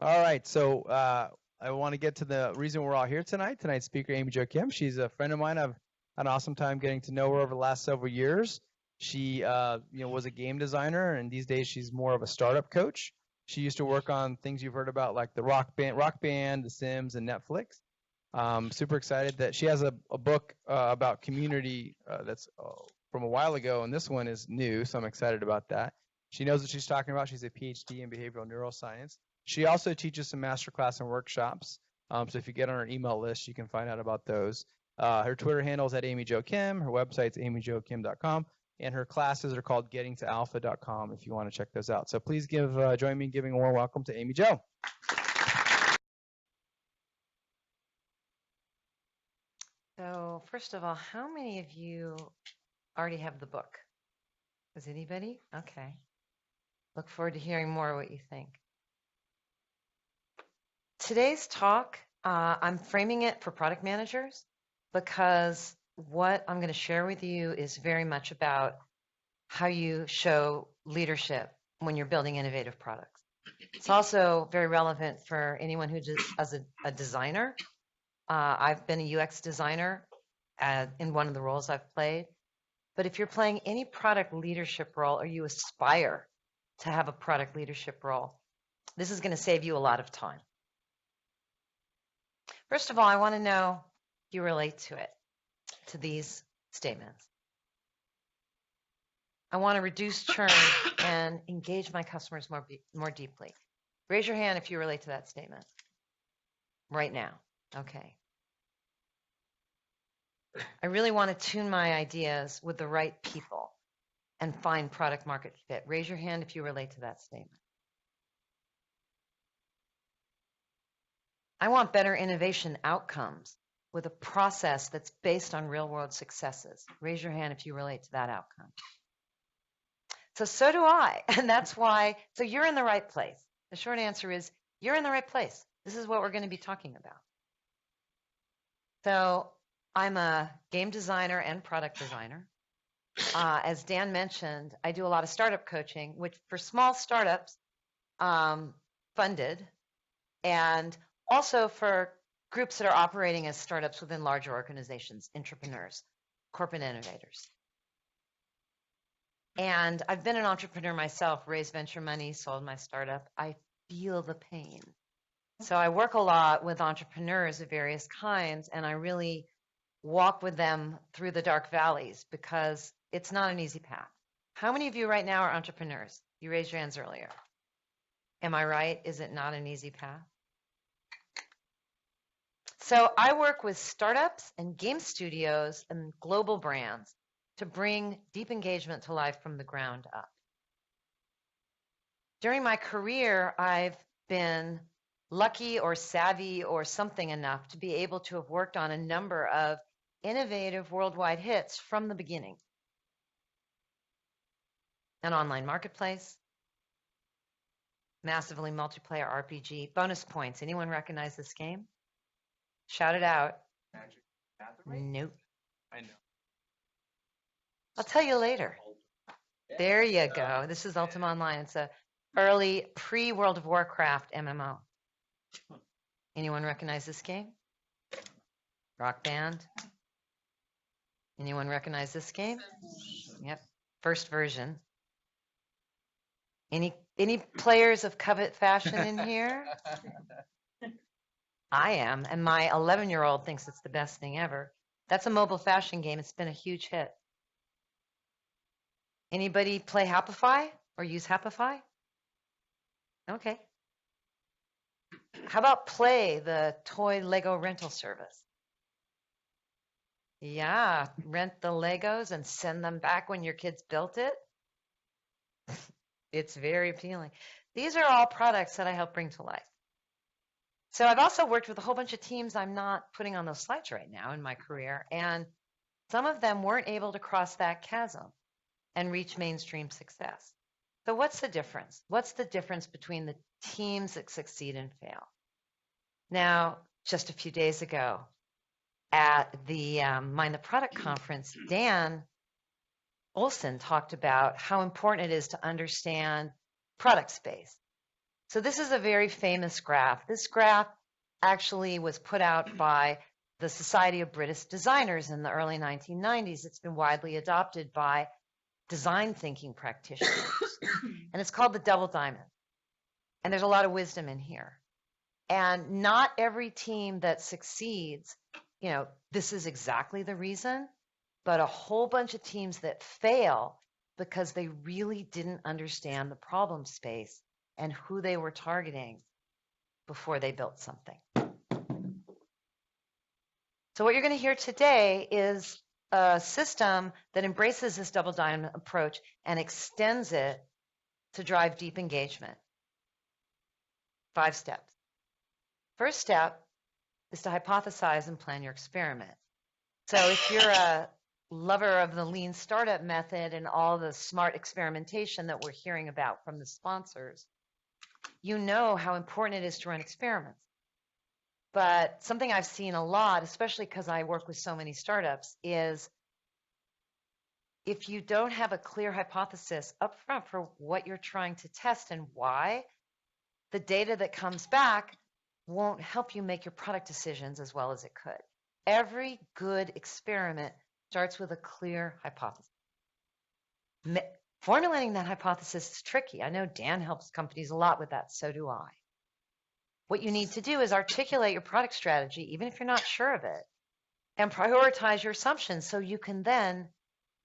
All right, so I want to get to the reason we're all here tonight. Tonight's speaker, Amy Jo Kim. She's a friend of mine. I've had an awesome time getting to know her over the last several years. She, was a game designer, and these days she's more of a startup coach. She used to work on things you've heard about, like the Rock Band, The Sims, and Netflix. Super excited that she has a book about community that's from a while ago, and this one is new, so I'm excited about that. She knows what she's talking about. She's a PhD in behavioral neuroscience. She also teaches some masterclass and workshops. So if you get on her email list, you can find out about those. Her Twitter handle is at Amy Jo Kim. Her website's amyjokim.com. And her classes are called gettingtoalpha.com if you want to check those out. So please join me in giving a warm welcome to Amy Jo. So first of all, how many of you already have the book? Does anybody? Okay. Look forward to hearing more what you think. Today's talk, I'm framing it for product managers because what I'm going to share with you is very much about how you show leadership when you're building innovative products. It's also very relevant for anyone who is a designer. I've been a UX designer in one of the roles I've played. But if you're playing any product leadership role or you aspire to have a product leadership role, this is going to save you a lot of time. First of all, I want to know if you relate to these statements. I want to reduce churn and engage my customers more deeply. Raise your hand if you relate to that statement right now. Okay. I really want to tune my ideas with the right people and find product market fit. Raise your hand if you relate to that statement. I want better innovation outcomes with a process that's based on real world successes. Raise your hand if you relate to that outcome. So do I. And that's why, so you're in the right place. The short answer is you're in the right place. This is what we're going to be talking about. So I'm a game designer and product designer. As Dan mentioned, I do a lot of startup coaching, which for small startups, funded, and also for groups that are operating as startups within larger organizations, entrepreneurs, corporate innovators. And I've been an entrepreneur myself, raised venture money, sold my startup. I feel the pain. So I work a lot with entrepreneurs of various kinds, and I really walk with them through the dark valleys because it's not an easy path. How many of you right now are entrepreneurs? You raised your hands earlier. Am I right? Is it not an easy path? So I work with startups and game studios and global brands to bring deep engagement to life from the ground up. During my career, I've been lucky or savvy or something enough to be able to have worked on a number of innovative worldwide hits from the beginning. An online marketplace, massively multiplayer RPG, bonus points. Anyone recognize this game? Shout it out. Magic Gathering? Nope. I know. I'll tell you later. There you go. This is Ultima Online. It's a early pre-World of Warcraft MMO. Anyone recognize this game? Rock Band. Anyone recognize this game? Yep. First version. Any players of Covet Fashion in here? I am, and my 11-year-old thinks it's the best thing ever. That's a mobile fashion game. It's been a huge hit. Anybody play Happify or use Happify? Okay. How about Pley, the toy Lego rental service? Yeah, rent the Legos and send them back when your kids built it. It's very appealing. These are all products that I help bring to life. So I've also worked with a whole bunch of teams I'm not putting on those slides right now in my career, and some of them weren't able to cross that chasm and reach mainstream success. So what's the difference? What's the difference between the teams that succeed and fail? Now, just a few days ago at the Mind the Product conference, Dan Olsen talked about how important it is to understand product space. So this is a very famous graph. This graph actually was put out by the Society of British Designers in the early 1990s. It's been widely adopted by design thinking practitioners. And it's called the double diamond. And there's a lot of wisdom in here. And not every team that succeeds, this is exactly the reason, but a whole bunch of teams that fail because they really didn't understand the problem space and who they were targeting before they built something. So what you're going to hear today is a system that embraces this double diamond approach and extends it to drive deep engagement. 5 steps. First step is to hypothesize and plan your experiment. So if you're a lover of the lean startup method and all the smart experimentation that we're hearing about from the sponsors, you know how important it is to run experiments. But something I've seen a lot, especially because I work with so many startups, is if you don't have a clear hypothesis up front for what you're trying to test and why, the data that comes back won't help you make your product decisions as well as it could. Every good experiment starts with a clear hypothesis. Formulating that hypothesis is tricky. I know Dan helps companies a lot with that, so do I. What you need to do is articulate your product strategy, even if you're not sure of it, and prioritize your assumptions so you can then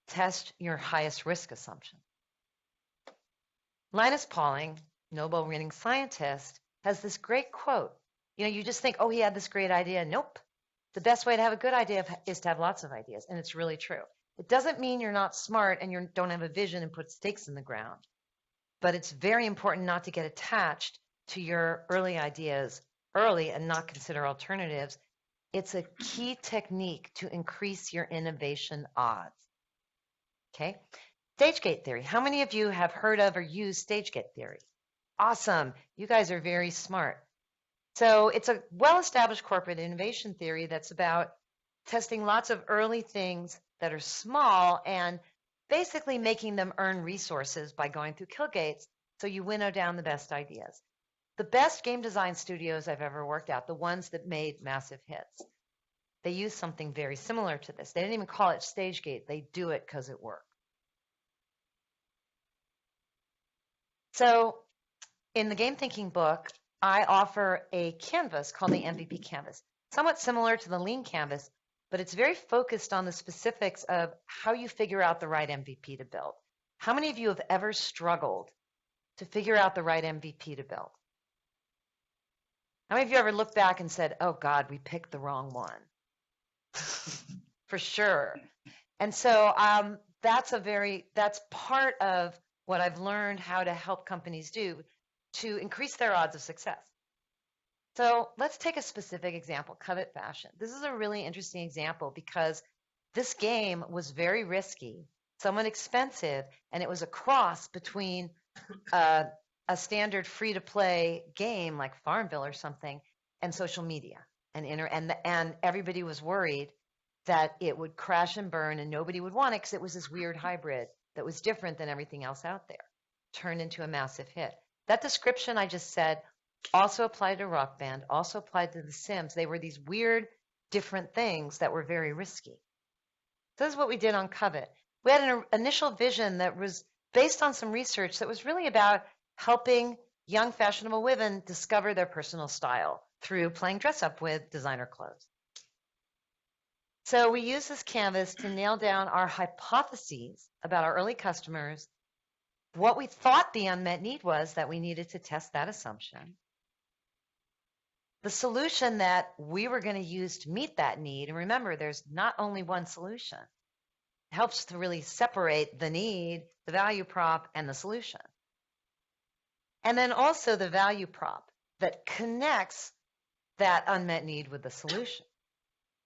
test your highest risk assumption. Linus Pauling, Nobel-winning scientist, has this great quote. You just think, oh, he had this great idea. Nope. The best way to have a good idea is to have lots of ideas, and it's really true. It doesn't mean you're not smart and you don't have a vision and put stakes in the ground, but it's very important not to get attached to your early ideas early and not consider alternatives. It's a key technique to increase your innovation odds. Okay? Stage gate theory. How many of you have heard of or used stage gate theory? Awesome. You guys are very smart. So it's a well-established corporate innovation theory that's about testing lots of early things that are small and basically making them earn resources by going through kill gates so you winnow down the best ideas. The best game design studios I've ever worked at, the ones that made massive hits, they use something very similar to this. They didn't even call it stage gate. They do it because it worked. So in the game thinking book, I offer a canvas called the MVP canvas, somewhat similar to the lean canvas, but it's very focused on the specifics of how you figure out the right MVP to build. How many of you have ever struggled to figure out the right MVP to build? How many of you ever looked back and said, oh God, we picked the wrong one? For sure. And so that's part of what I've learned how to help companies do to increase their odds of success. So let's take a specific example, Covet Fashion. This is a really interesting example because this game was very risky, somewhat expensive, and it was a cross between a standard free-to-play game like Farmville or something and social media. And everybody was worried that it would crash and burn and nobody would want it because it was this weird hybrid that was different than everything else out there. Turned into a massive hit. That description I just said also applied to Rock Band, also applied to The Sims. They were these weird, different things that were very risky. So this is what we did on Covet. We had an initial vision that was based on some research that was really about helping young fashionable women discover their personal style through playing dress up with designer clothes. So we used this canvas to nail down our hypotheses about our early customers, what we thought the unmet need was that we needed to test that assumption, the solution that we were going to use to meet that need. And remember, there's not only one solution. It helps to really separate the need, the value prop, and the solution. And then also the value prop that connects that unmet need with the solution.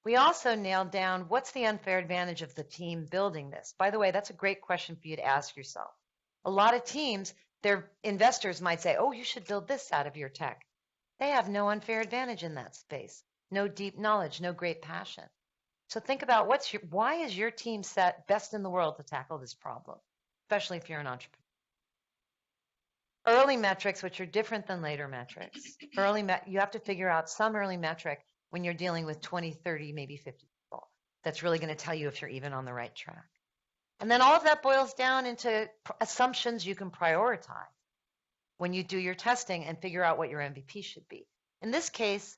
We also nailed down what's the unfair advantage of the team building this. By the way, that's a great question for you to ask yourself. A lot of teams, their investors might say, oh, you should build this out of your tech. They have no unfair advantage in that space, no deep knowledge, no great passion. So think about why is your team set best in the world to tackle this problem, especially if you're an entrepreneur. early metrics, which are different than later metrics. You have to figure out some early metric when you're dealing with 20, 30, maybe 50 people. That's really going to tell you if you're even on the right track. And then all of that boils down into assumptions you can prioritize when you do your testing and figure out what your MVP should be. In this case,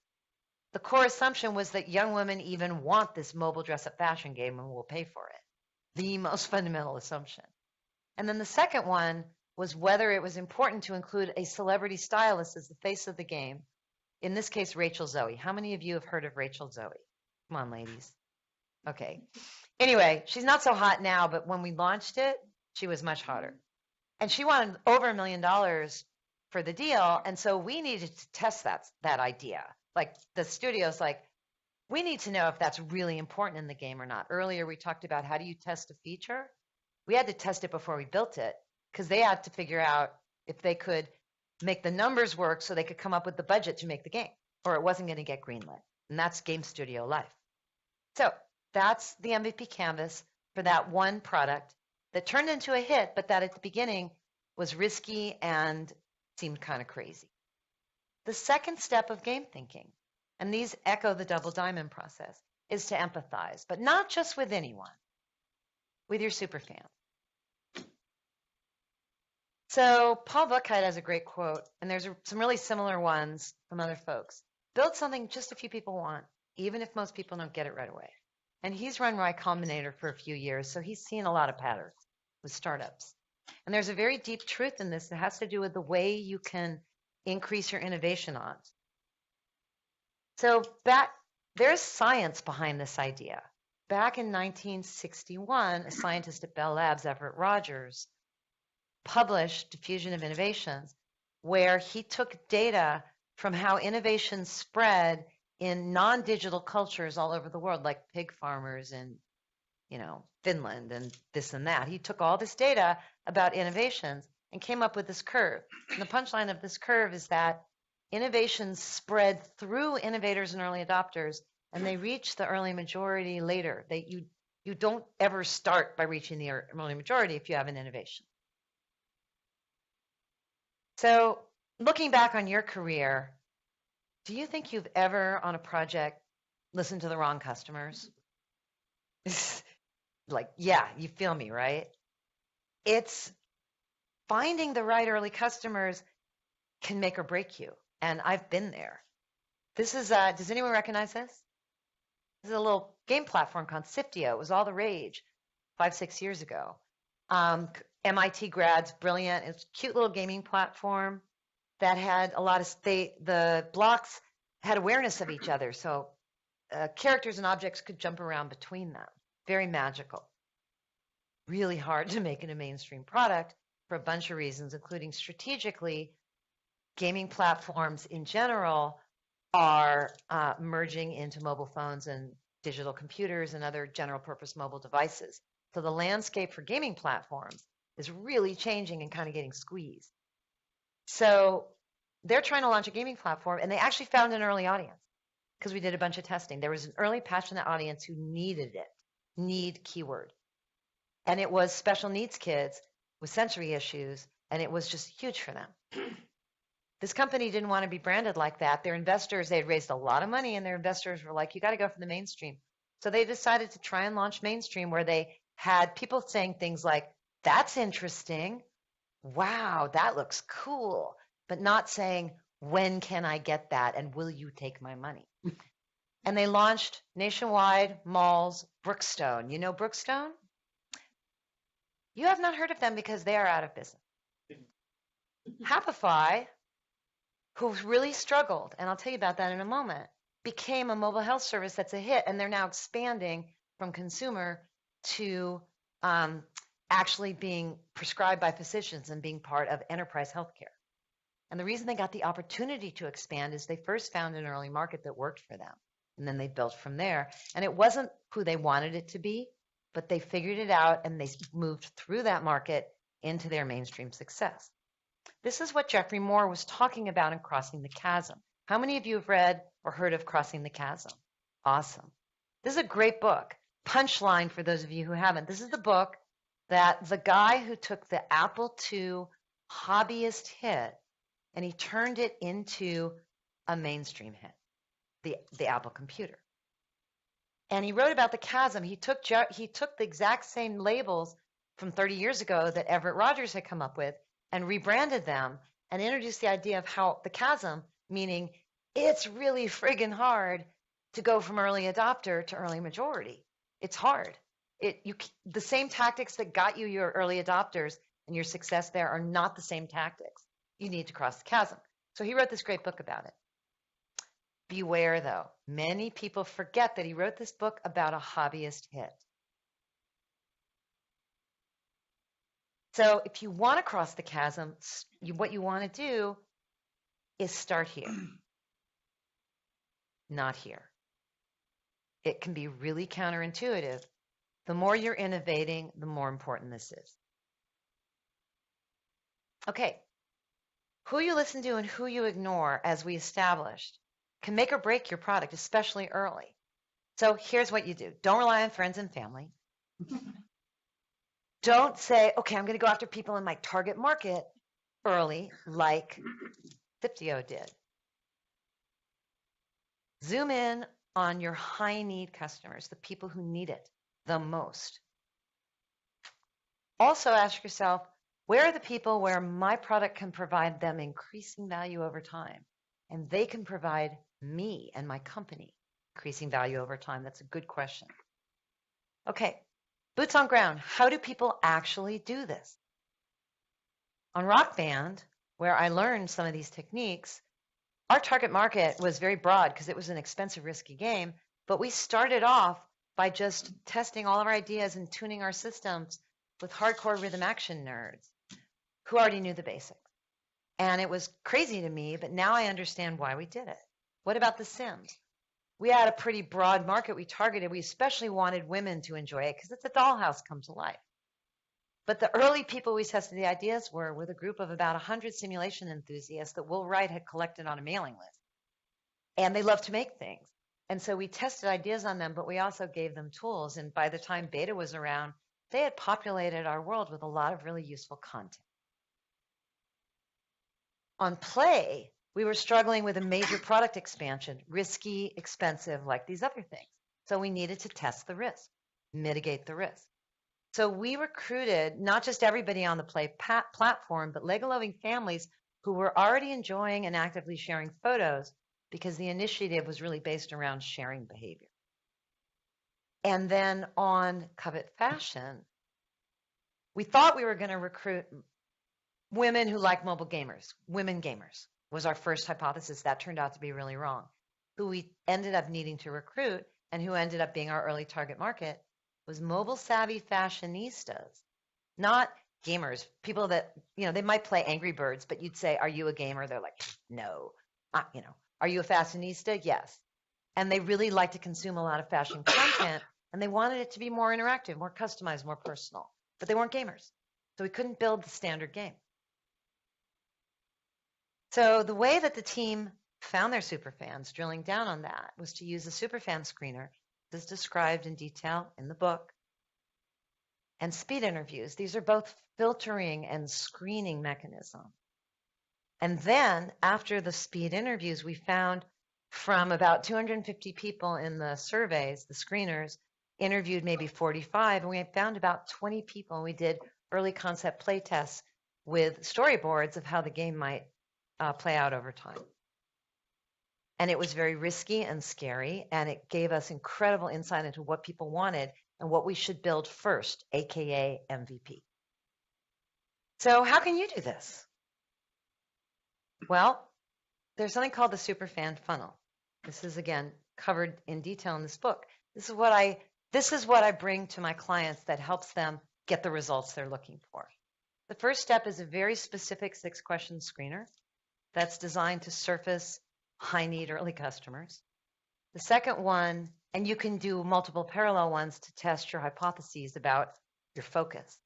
the core assumption was that young women even want this mobile dress-up fashion game and will pay for it. The most fundamental assumption. And then the second one was whether it was important to include a celebrity stylist as the face of the game. In this case, Rachel Zoe. How many of you have heard of Rachel Zoe? Come on, ladies. Okay. Anyway, she's not so hot now, but when we launched it, she was much hotter. And she wanted over $1 million for the deal. And so we needed to test that idea. Like the studio's like, we need to know if that's really important in the game or not. Earlier, we talked about how do you test a feature? We had to test it before we built it because they had to figure out if they could make the numbers work so they could come up with the budget to make the game, or it wasn't going to get greenlit. And that's game studio life. So that's the MVP canvas for that one product that turned into a hit, but that at the beginning was risky and seemed kind of crazy. The second step of game thinking, and these echo the double diamond process, is to empathize, but not just with anyone, with your superfan. So Paul Buchheit has a great quote, and there's some really similar ones from other folks. Build something just a few people want, even if most people don't get it right away. And he's run Y Combinator for a few years, so he's seen a lot of patterns with startups. And there's a very deep truth in this that has to do with the way you can increase your innovation odds. So there's science behind this idea. Back in 1961, a scientist at Bell Labs, Everett Rogers, published Diffusion of Innovations, where he took data from how innovations spread in non-digital cultures all over the world, like pig farmers in, Finland and this and that. He took all this data about innovations and came up with this curve. And the punchline of this curve is that innovations spread through innovators and early adopters, and they reach the early majority later. You don't ever start by reaching the early majority if you have an innovation. So looking back on your career, do you think you've ever on a project listened to the wrong customers? Like, yeah, you feel me, right? It's finding the right early customers can make or break you. And I've been there. This is, does anyone recognize this? This is a little game platform called Siftio. It was all the rage 5-6 years ago. MIT grads, brilliant. It's a cute little gaming platform that had a lot of the blocks had awareness of each other. So characters and objects could jump around between them. Very magical. Really hard to make it a mainstream product for a bunch of reasons, including strategically, gaming platforms in general are merging into mobile phones and digital computers and other general purpose mobile devices. So the landscape for gaming platforms is really changing and kind of getting squeezed. So they're trying to launch a gaming platform, and they actually found an early audience because we did a bunch of testing. There was an early passionate audience who needed it, need keyword. And it was special needs kids with sensory issues, and it was just huge for them. This company didn't want to be branded like that. Their investors, they had raised a lot of money, and their investors were like, you got to go for the mainstream. So they decided to try and launch mainstream, where they had people saying things like, that's interesting. Wow, that looks cool. But not saying, when can I get that, and will you take my money? And they launched nationwide malls, Brookstone. You know Brookstone? You have not heard of them because they are out of business. Happify, who really struggled, and I'll tell you about that in a moment, became a mobile health service that's a hit, and they're now expanding from consumer to actually being prescribed by physicians and being part of enterprise healthcare. And the reason they got the opportunity to expand is they first found an early market that worked for them, and then they built from there. And it wasn't who they wanted it to be, but they figured it out, and they moved through that market into their mainstream success. This is what Jeffrey Moore was talking about in Crossing the Chasm. How many of you have read or heard of Crossing the Chasm? Awesome. This is a great book. Punchline for those of you who haven't. This is the book that the guy who took the Apple II hobbyist hit, and he turned it into a mainstream hit, the Apple computer. And he wrote about the chasm. He took the exact same labels from 30 years ago that Everett Rogers had come up with and rebranded them and introduced the idea of how the chasm, meaning it's really friggin' hard to go from early adopter to early majority. It's hard. The same tactics that got you your early adopters and your success there are not the same tactics. You need to cross the chasm. So he wrote this great book about it. Beware, though. Many people forget that he wrote this book about a hobbyist hit. So if you want to cross the chasm, what you want to do is start here, not here. It can be really counterintuitive. The more you're innovating, the more important this is. Okay, who you listen to and who you ignore, as we established, can make or break your product, especially early. So here's what you do. Don't rely on friends and family. Don't say, okay, I'm going to go after people in my target market early, like Thiptio did. Zoom in on your high-need customers, the people who need it the most. Also ask yourself, where are the people where my product can provide them increasing value over time? And they can provide me and my company increasing value over time. That's a good question. Okay, boots on ground. How do people actually do this? On Rock Band, where I learned some of these techniques, our target market was very broad because it was an expensive, risky game. But we started off by just testing all of our ideas and tuning our systems with hardcore rhythm action nerds who already knew the basics. And it was crazy to me, but now I understand why we did it. What about The Sims? We had a pretty broad market we targeted. We especially wanted women to enjoy it because it's a dollhouse come to life. But the early people we tested the ideas with a group of about 100 simulation enthusiasts that Will Wright had collected on a mailing list. And they love to make things. And so we tested ideas on them, but we also gave them tools. And by the time beta was around, they had populated our world with a lot of really useful content. On Pley, we were struggling with a major product expansion, risky, expensive, like these other things. So we needed to test the risk, mitigate the risk. So we recruited not just everybody on the Pley platform, but Lego-loving families who were already enjoying and actively sharing photos because the initiative was really based around sharing behavior. And then on Covet Fashion, we thought we were going to recruit women who like mobile gamers. Women gamers was our first hypothesis. That turned out to be really wrong. Who we ended up needing to recruit and who ended up being our early target market was mobile savvy fashionistas, not gamers. People that, they might play Angry Birds, but you'd say, are you a gamer? They're like, no. Are you a fashionista? Yes. And they really like to consume a lot of fashion content, and they wanted it to be more interactive, more customized, more personal. But they weren't gamers. So we couldn't build the standard game. So the way that the team found their superfans, drilling down on that, was to use a superfan screener, as described in detail in the book, and speed interviews. These are both filtering and screening mechanisms. And then after the speed interviews, we found from about 250 people in the surveys, the screeners interviewed maybe 45, and we found about 20 people. And we did early concept play tests with storyboards of how the game might play out over time. And it was very risky and scary, and it gave us incredible insight into what people wanted and what we should build first, AKA MVP. So how can you do this? Well, there's something called the Superfan funnel. This is, again, covered in detail in this book. This is what I bring to my clients that helps them get the results they're looking for. The first step is a very specific 6-question screener that's designed to surface high-need early customers. The second one, and you can do multiple parallel ones to test your hypotheses about your focus,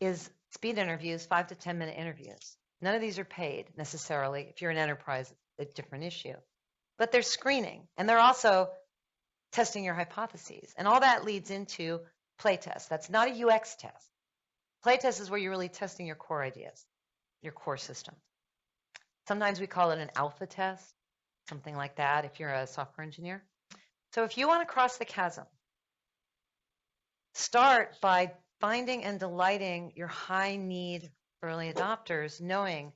is speed interviews, 5 to 10-minute interviews. None of these are paid necessarily. If you're an enterprise, it's a different issue. But they're screening, and they're also testing your hypotheses. And all that leads into playtest. That's not a UX test. Playtest is where you're really testing your core ideas. your core system. Sometimes we call it an alpha test, something like that if you're a software engineer. So if you want to cross the chasm, start by finding and delighting your high need early adopters, knowing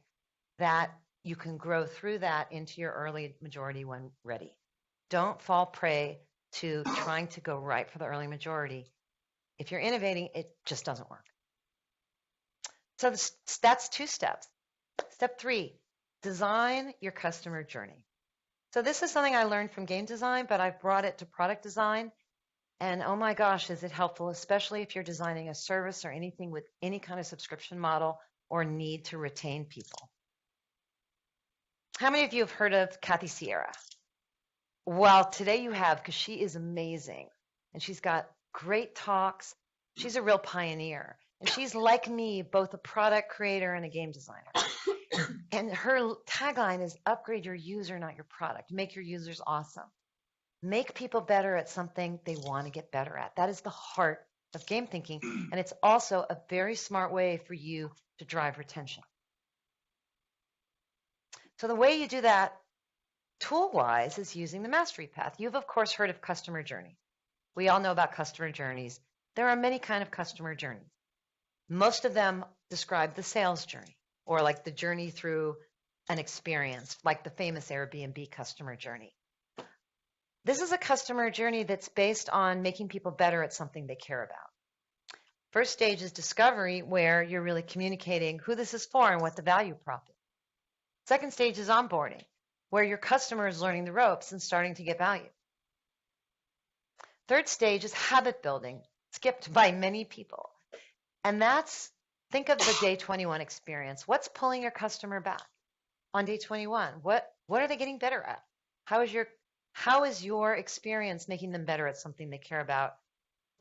that you can grow through that into your early majority when ready. Don't fall prey to trying to go right for the early majority. If you're innovating, it just doesn't work. So that's 2 steps. Step 3, design your customer journey. So this is something I learned from game design, but I've brought it to product design. And oh my gosh, is it helpful, especially if you're designing a service or anything with any kind of subscription model or need to retain people. How many of you have heard of Kathy Sierra? Well, today you have, because she is amazing. And she's got great talks. She's a real pioneer. And she's like me, both a product creator and a game designer. And her tagline is upgrade your user, not your product. Make your users awesome. Make people better at something they want to get better at. That is the heart of game thinking. And it's also a very smart way for you to drive retention. So the way you do that tool-wise is using the mastery path. You've, of course, heard of customer journey. We all know about customer journeys. There are many kinds of customer journeys. Most of them describe the sales journey, or like the journey through an experience, like the famous Airbnb customer journey. This is a customer journey that's based on making people better at something they care about. First stage is discovery, where you're really communicating who this is for and what the value prop is. Second stage is onboarding, where your customer is learning the ropes and starting to get value. Third stage is habit building, skipped by many people. And that's, think of the day 21 experience. What's pulling your customer back on day 21? What are they getting better at? How is your experience making them better at something they care about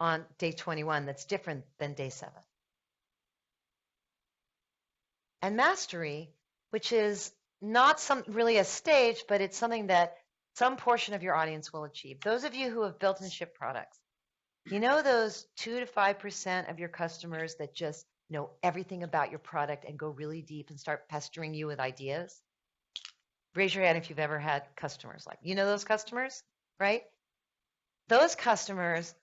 on day 21 that's different than day 7? And mastery, which is not really a stage, but it's something that some portion of your audience will achieve. Those of you who have built and shipped products, you know those 2 to 5% of your customers that just know everything about your product and go really deep and start pestering you with ideas? Raise your hand if you've ever had customers like, you know those customers, right? Those customers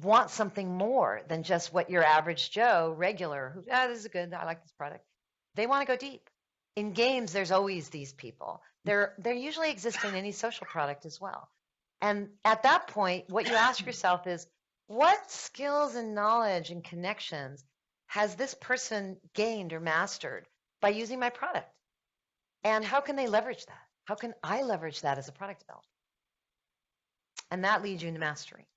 want something more than just what your average Joe, regular, who, this is good, I like this product. They want to go deep. In games, there's always these people. They're usually exist in any social product as well. And at that point, what you ask yourself is, what skills and knowledge and connections has this person gained or mastered by using my product? And how can they leverage that? How can I leverage that as a product developer? And that leads you into mastery.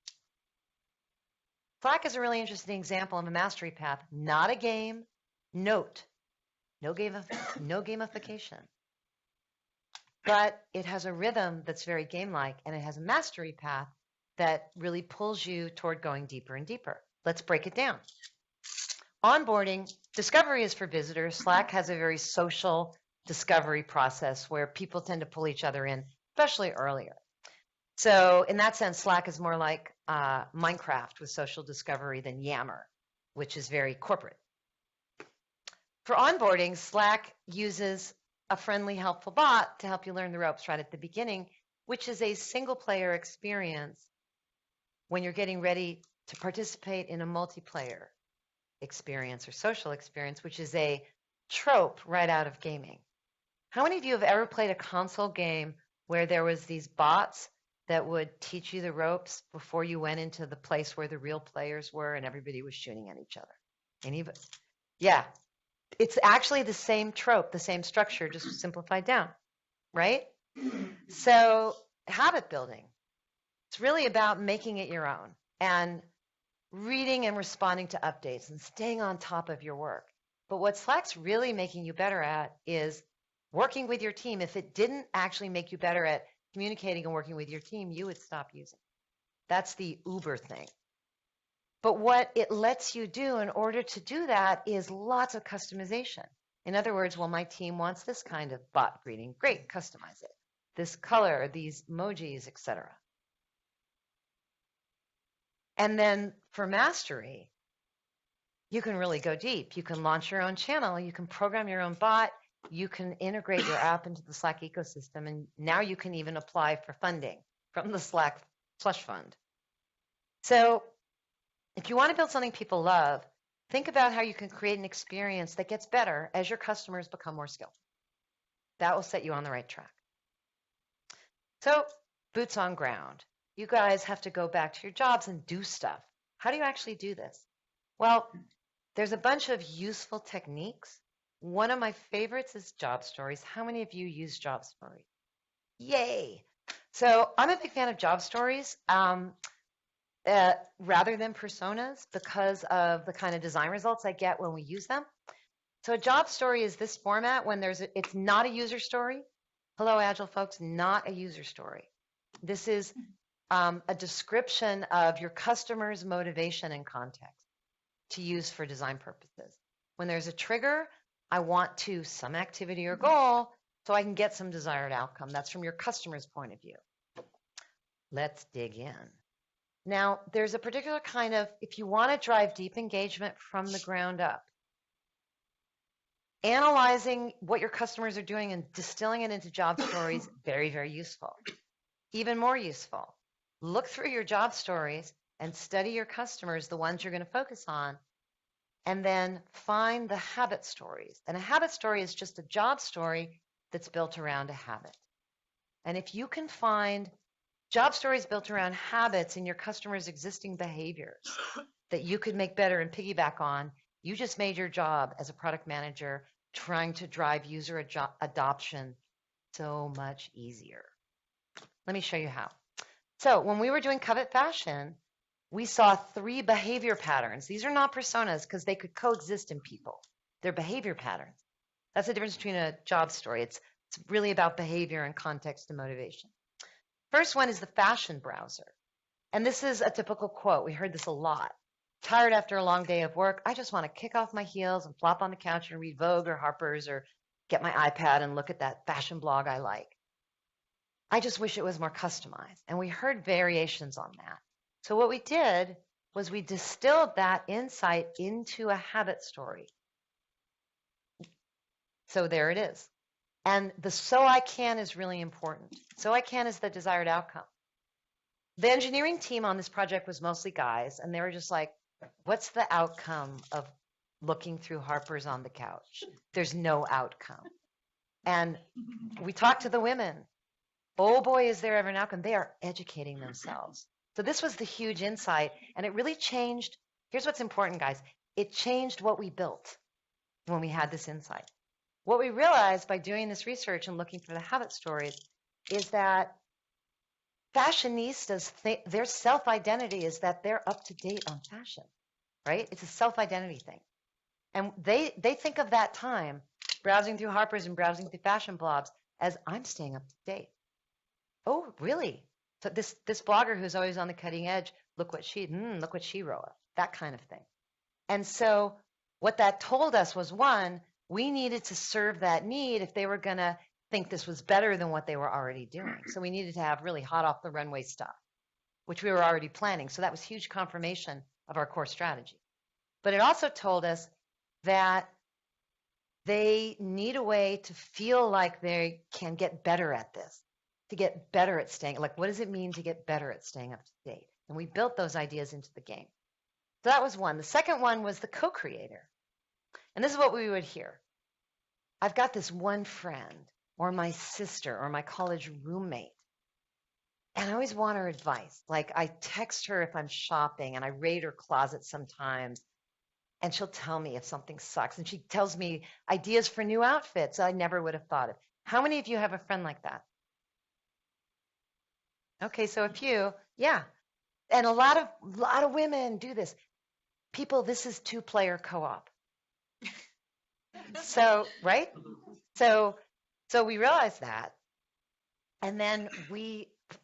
Slack is a really interesting example of a mastery path, not a game. Note, no gamification. But it has a rhythm that's very game-like, and it has a mastery path that really pulls you toward going deeper and deeper. Let's break it down. Onboarding, discovery is for visitors. Slack has a very social discovery process where people tend to pull each other in, especially earlier. So in that sense, Slack is more like Minecraft with social discovery than Yammer, which is very corporate. For onboarding, Slack uses a friendly, helpful bot to help you learn the ropes right at the beginning, which is a single-player experience when you're getting ready to participate in a multiplayer experience or social experience, which is a trope right out of gaming. How many of you have ever played a console game where there was these bots that would teach you the ropes before you went into the place where the real players were and everybody was shooting at each other? Anybody? Yeah. It's actually the same trope, the same structure, just simplified down, right? So habit building, it's really about making it your own and reading and responding to updates and staying on top of your work. But what Slack's really making you better at is working with your team. If it didn't actually make you better at communicating and working with your team, you would stop using it. That's the Uber thing. But what it lets you do in order to do that is lots of customization. In other words, well, my team wants this kind of bot greeting. Great, customize it. This color, these emojis, etc. And then for mastery, you can really go deep. You can launch your own channel. You can program your own bot. You can integrate your app into the Slack ecosystem. And now you can even apply for funding from the Slack slush fund. So if you want to build something people love, think about how you can create an experience that gets better as your customers become more skilled. That will set you on the right track. So boots on ground. You guys have to go back to your jobs and do stuff. How do you actually do this? Well, there's a bunch of useful techniques. One of my favorites is job stories. How many of you use job stories? Yay! So I'm a big fan of job stories rather than personas because of the kind of design results I get when we use them. So a job story is this format when it's not a user story. Hello, Agile folks, not a user story. This is a description of your customer's motivation and context to use for design purposes. When there's a trigger, I want to some activity or goal so I can get some desired outcome. That's from your customer's point of view. Let's dig in. Now, there's a particular kind of, if you want to drive deep engagement from the ground up, analyzing what your customers are doing and distilling it into job stories, very, very useful. Even more useful, look through your job stories and study your customers, the ones you're going to focus on, and then find the habit stories. And a habit story is just a job story that's built around a habit. And if you can find job stories built around habits in your customers' existing behaviors that you could make better and piggyback on, you just made your job as a product manager trying to drive user adoption so much easier. Let me show you how. So when we were doing Covet Fashion, we saw 3 behavior patterns. These are not personas because they could coexist in people. They're behavior patterns. That's the difference between a job story. It's really about behavior and context and motivation. First one is the fashion browser. And this is a typical quote. We heard this a lot. Tired after a long day of work, I just want to kick off my heels and flop on the couch and read Vogue or Harper's or get my iPad and look at that fashion blog I like. I just wish it was more customized. And we heard variations on that. So what we did was we distilled that insight into a habit story. So there it is. And the so I can is really important. So I can is the desired outcome. The engineering team on this project was mostly guys, and they were just like, what's the outcome of looking through Harper's on the couch? There's no outcome. And we talked to the women. Oh boy, is there ever an outcome. They are educating themselves. So this was the huge insight, and it really changed. Here's what's important, guys. It changed what we built when we had this insight. What we realized by doing this research and looking for the habit stories is that fashionistas, their self-identity is that they're up to date on fashion, right? It's a self-identity thing. And they think of that time, browsing through Harper's and browsing through fashion blogs, as I'm staying up to date. Oh, really? So this blogger who's always on the cutting edge, look what she wrote, that kind of thing. And so what that told us was, one, we needed to serve that need if they were going to think this was better than what they were already doing. So we needed to have really hot off the runway stuff, which we were already planning. So that was huge confirmation of our core strategy. But it also told us that they need a way to feel like they can get better at this, to get better at staying. Like, what does it mean to get better at staying up to date? And we built those ideas into the game. So that was one. The second one was the co-creator. And this is what we would hear. I've got this one friend or my sister or my college roommate, and I always want her advice. Like, I text her if I'm shopping, and I raid her closet sometimes, and she'll tell me if something sucks. And she tells me ideas for new outfits I never would have thought of. How many of you have a friend like that? Okay, so a few, yeah. And a lot of women do this. People, this is 2-player co-op. So, right? So we realized that. And then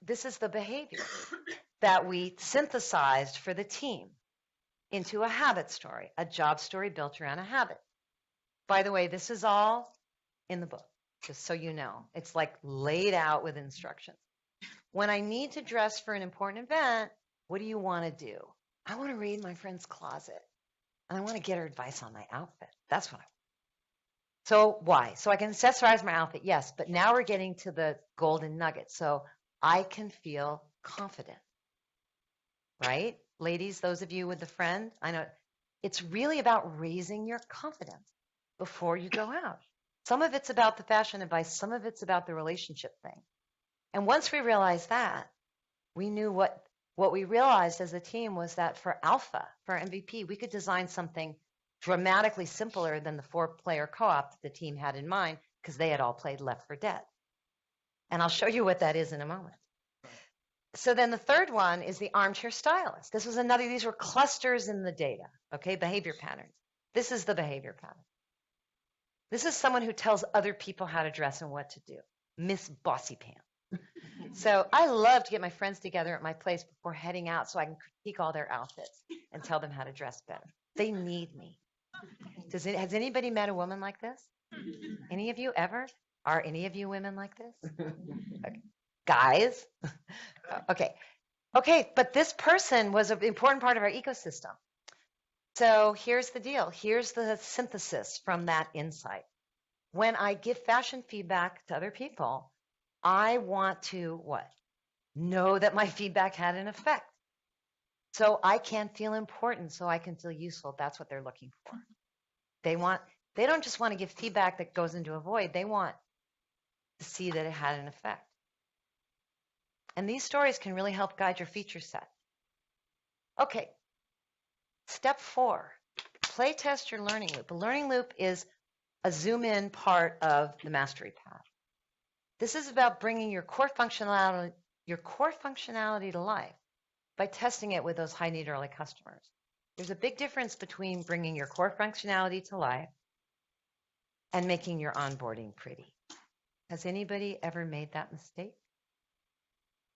this is the behavior that we synthesized for the team into a habit story, a job story built around a habit. By the way, this is all in the book, just so you know. It's like laid out with instructions. When I need to dress for an important event, what do you want to do? I want to raid my friend's closet. and I want to get her advice on my outfit. That's what I want. So why? So I can accessorize my outfit, yes, but now we're getting to the golden nugget. So I can feel confident, right? Ladies, those of you with the friend, I know it's really about raising your confidence before you go out. Some of it's about the fashion advice, some of it's about the relationship thing. And once we realized that, we knew what we realized as a team was that for alpha, for MVP, we could design something dramatically simpler than the 4-player co-op that the team had in mind because they had all played Left 4 Dead. And I'll show you what that is in a moment. So then the third one is the armchair stylist. This was another, these were clusters in the data, okay, behavior patterns. This is the behavior pattern. This is someone who tells other people how to dress and what to do. Miss Bossy Pants. So I love to get my friends together at my place before heading out so I can critique all their outfits and tell them how to dress better. They need me. Has anybody met a woman like this? Any of you ever? Are any of you women like this? Okay. Guys? Okay, but this person was an important part of our ecosystem. So here's the deal. Here's the synthesis from that insight. When I give fashion feedback to other people, I want to what? Know that my feedback had an effect. So I can feel important, so I can feel useful. That's what they're looking for. They don't just want to give feedback that goes into a void. They want to see that it had an effect. And these stories can really help guide your feature set. Okay. Step 4, play test your learning loop. A learning loop is a zoom in part of the mastery path. This is about bringing your core functionality to life by testing it with those high need early customers. There's a big difference between bringing your core functionality to life and making your onboarding pretty. Has anybody ever made that mistake?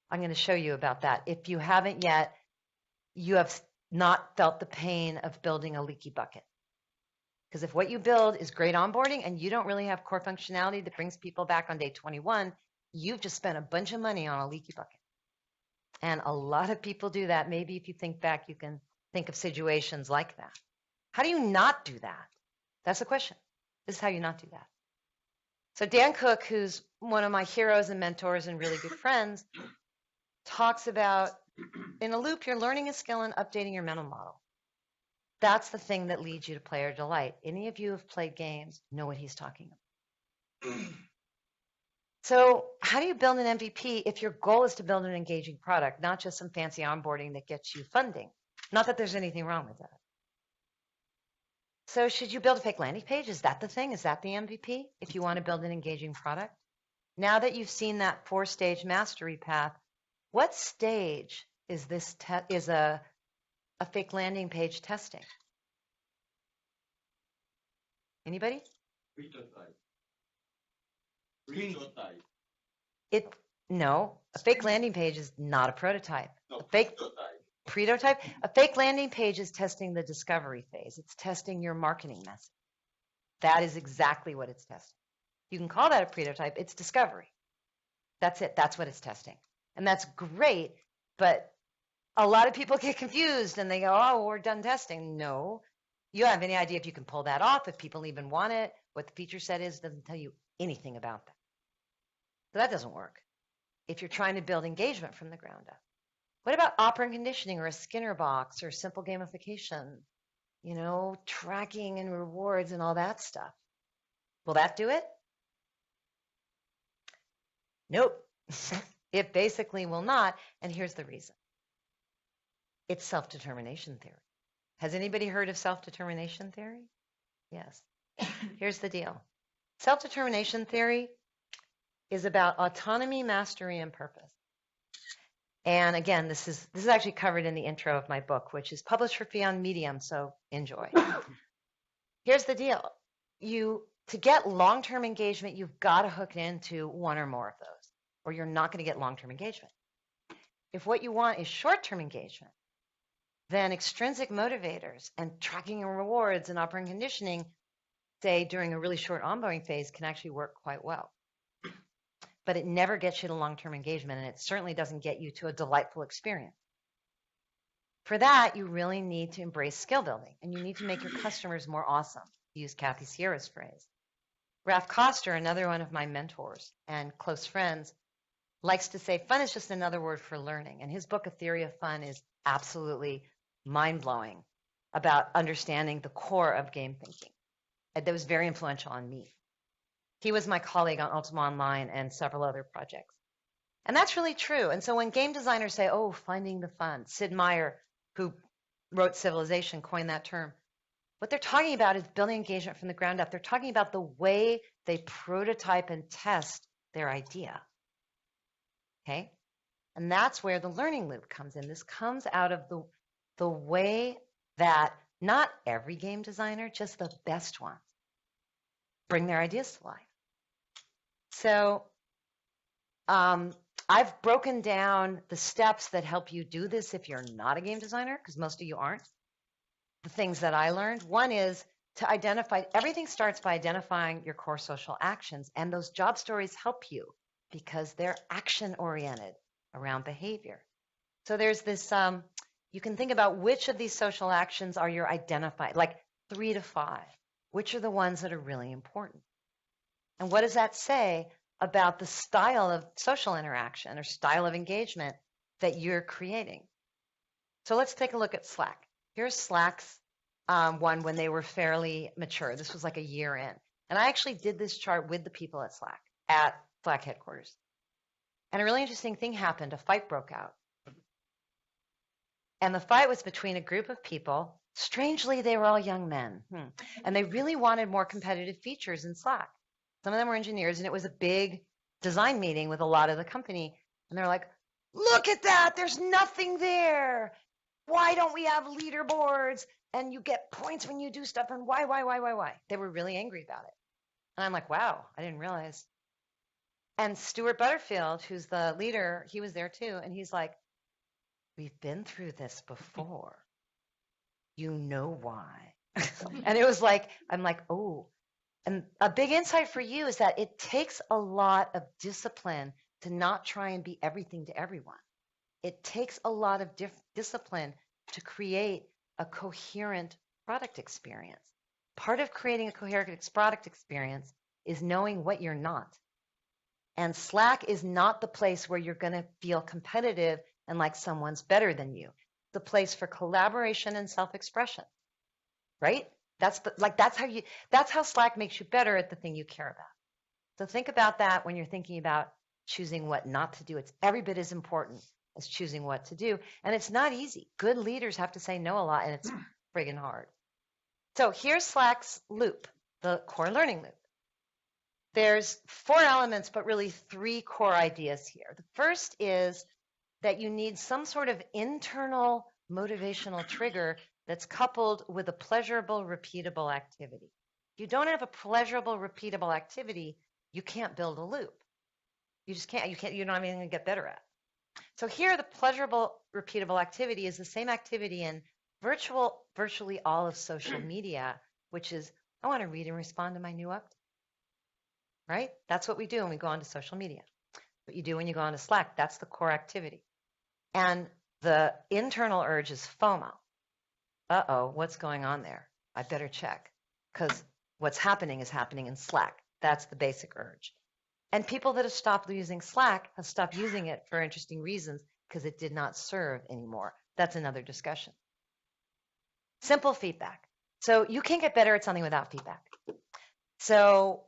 I'm going to show you about that. If you haven't yet, you have not felt the pain of building a leaky bucket. Because if what you build is great onboarding and you don't really have core functionality that brings people back on day 21, you've just spent a bunch of money on a leaky bucket. And a lot of people do that. Maybe if you think back, you can think of situations like that. How do you not do that? That's the question. This is how you not do that. So Dan Cook, who's one of my heroes and mentors and really good friends, talks about in a loop, you're learning a skill and updating your mental model. That's the thing that leads you to player delight. Any of you who have played games know what he's talking about. So how do you build an MVP if your goal is to build an engaging product, not just some fancy onboarding that gets you funding? Not that there's anything wrong with that. So should you build a fake landing page? Is that the thing? Is that the MVP if you want to build an engaging product? Now that you've seen that 4-stage mastery path, what stage is this is a fake landing page testing? Anybody? Prototype. No, a fake landing page is not a prototype. No, a fake prototype. A fake landing page is testing the discovery phase. It's testing your marketing message. That is exactly what it's testing. You can call that a prototype. It's discovery. That's it. That's what it's testing. And that's great, but a lot of people get confused and they go, oh, we're done testing. No, you don't have any idea if you can pull that off, if people even want it, what the feature set is, doesn't tell you anything about that. So that doesn't work if you're trying to build engagement from the ground up. What about operant conditioning or a Skinner box or simple gamification, tracking and rewards and all that stuff? Will that do it? Nope. It basically will not, and here's the reason. It's self-determination theory. Has anybody heard of self-determination theory? Yes. Here's the deal. Self-determination theory is about autonomy, mastery, and purpose. And again, this is actually covered in the intro of my book, which is published for free on Medium, so enjoy. Here's the deal. To get long-term engagement, you've got to hook into one or more of those, or you're not going to get long-term engagement. If what you want is short-term engagement, then extrinsic motivators and tracking and rewards and operant conditioning, say during a really short onboarding phase, can actually work quite well. But it never gets you to long-term engagement, and it certainly doesn't get you to a delightful experience. For that, you really need to embrace skill building, and you need to make your customers more awesome, to use Kathy Sierra's phrase. Ralph Koster, another one of my mentors and close friends, likes to say fun is just another word for learning. And his book, A Theory of Fun, is absolutely mind-blowing about understanding the core of game thinking. That was very influential on me. He was my colleague on Ultima Online and several other projects. And that's really true. And so when game designers say, oh, finding the fun, Sid Meier, who wrote Civilization, coined that term. What they're talking about is building engagement from the ground up. They're talking about the way they prototype and test their idea. Okay? And that's where the learning loop comes in. This comes out of the way that not every game designer, just the best ones, bring their ideas to life. So I've broken down the steps that help you do this if you're not a game designer, because most of you aren't. The things that I learned. One is to identify, everything starts by identifying your core social actions, and those job stories help you because they're action-oriented around behavior. So there's this, you can think about which of these social actions are your identified, like 3 to 5. Which are the ones that are really important? And what does that say about the style of social interaction or style of engagement that you're creating? So let's take a look at Slack. Here's Slack's one when they were fairly mature. This was like a year in. And I actually did this chart with the people at Slack headquarters. And a really interesting thing happened. A fight broke out. And the fight was between a group of people. Strangely, they were all young men. And they really wanted more competitive features in Slack. Some of them were engineers, and it was a big design meeting with a lot of the company. And they're like, look at that. There's nothing there. Why don't we have leaderboards? And you get points when you do stuff. And why? They were really angry about it. And I'm like, wow, I didn't realize. And Stuart Butterfield, who's the leader, he was there too. And he's like, we've been through this before. You know why. And it was like, I'm like, oh. And a big insight for you is that it takes a lot of discipline to not try and be everything to everyone. It takes a lot of discipline to create a coherent product experience. Part of creating a coherent product experience is knowing what you're not. And Slack is not the place where you're going to feel competitive and like someone's better than you. It's the place for collaboration and self-expression, right? That's how Slack makes you better at the thing you care about. So think about that when you're thinking about choosing what not to do. It's every bit as important as choosing what to do. And it's not easy. Good leaders have to say no a lot, and it's friggin' hard. So here's Slack's loop, the core learning loop. There's 4 elements, but really 3 core ideas here. The first is that you need some sort of internal motivational trigger that's coupled with a pleasurable, repeatable activity. If you don't have a pleasurable, repeatable activity, you can't build a loop. You just can't. You don't have anything to get better at. So here, the pleasurable, repeatable activity is the same activity in virtually all of social media, which is, I want to read and respond to my new update. Right? That's what we do when we go onto social media. What you do when you go onto Slack, that's the core activity. And the internal urge is FOMO. Uh-oh, what's going on there? I better check, because what's happening is happening in Slack. That's the basic urge. And people that have stopped using Slack have stopped using it for interesting reasons because it did not serve anymore. That's another discussion. Simple feedback. So you can't get better at something without feedback. So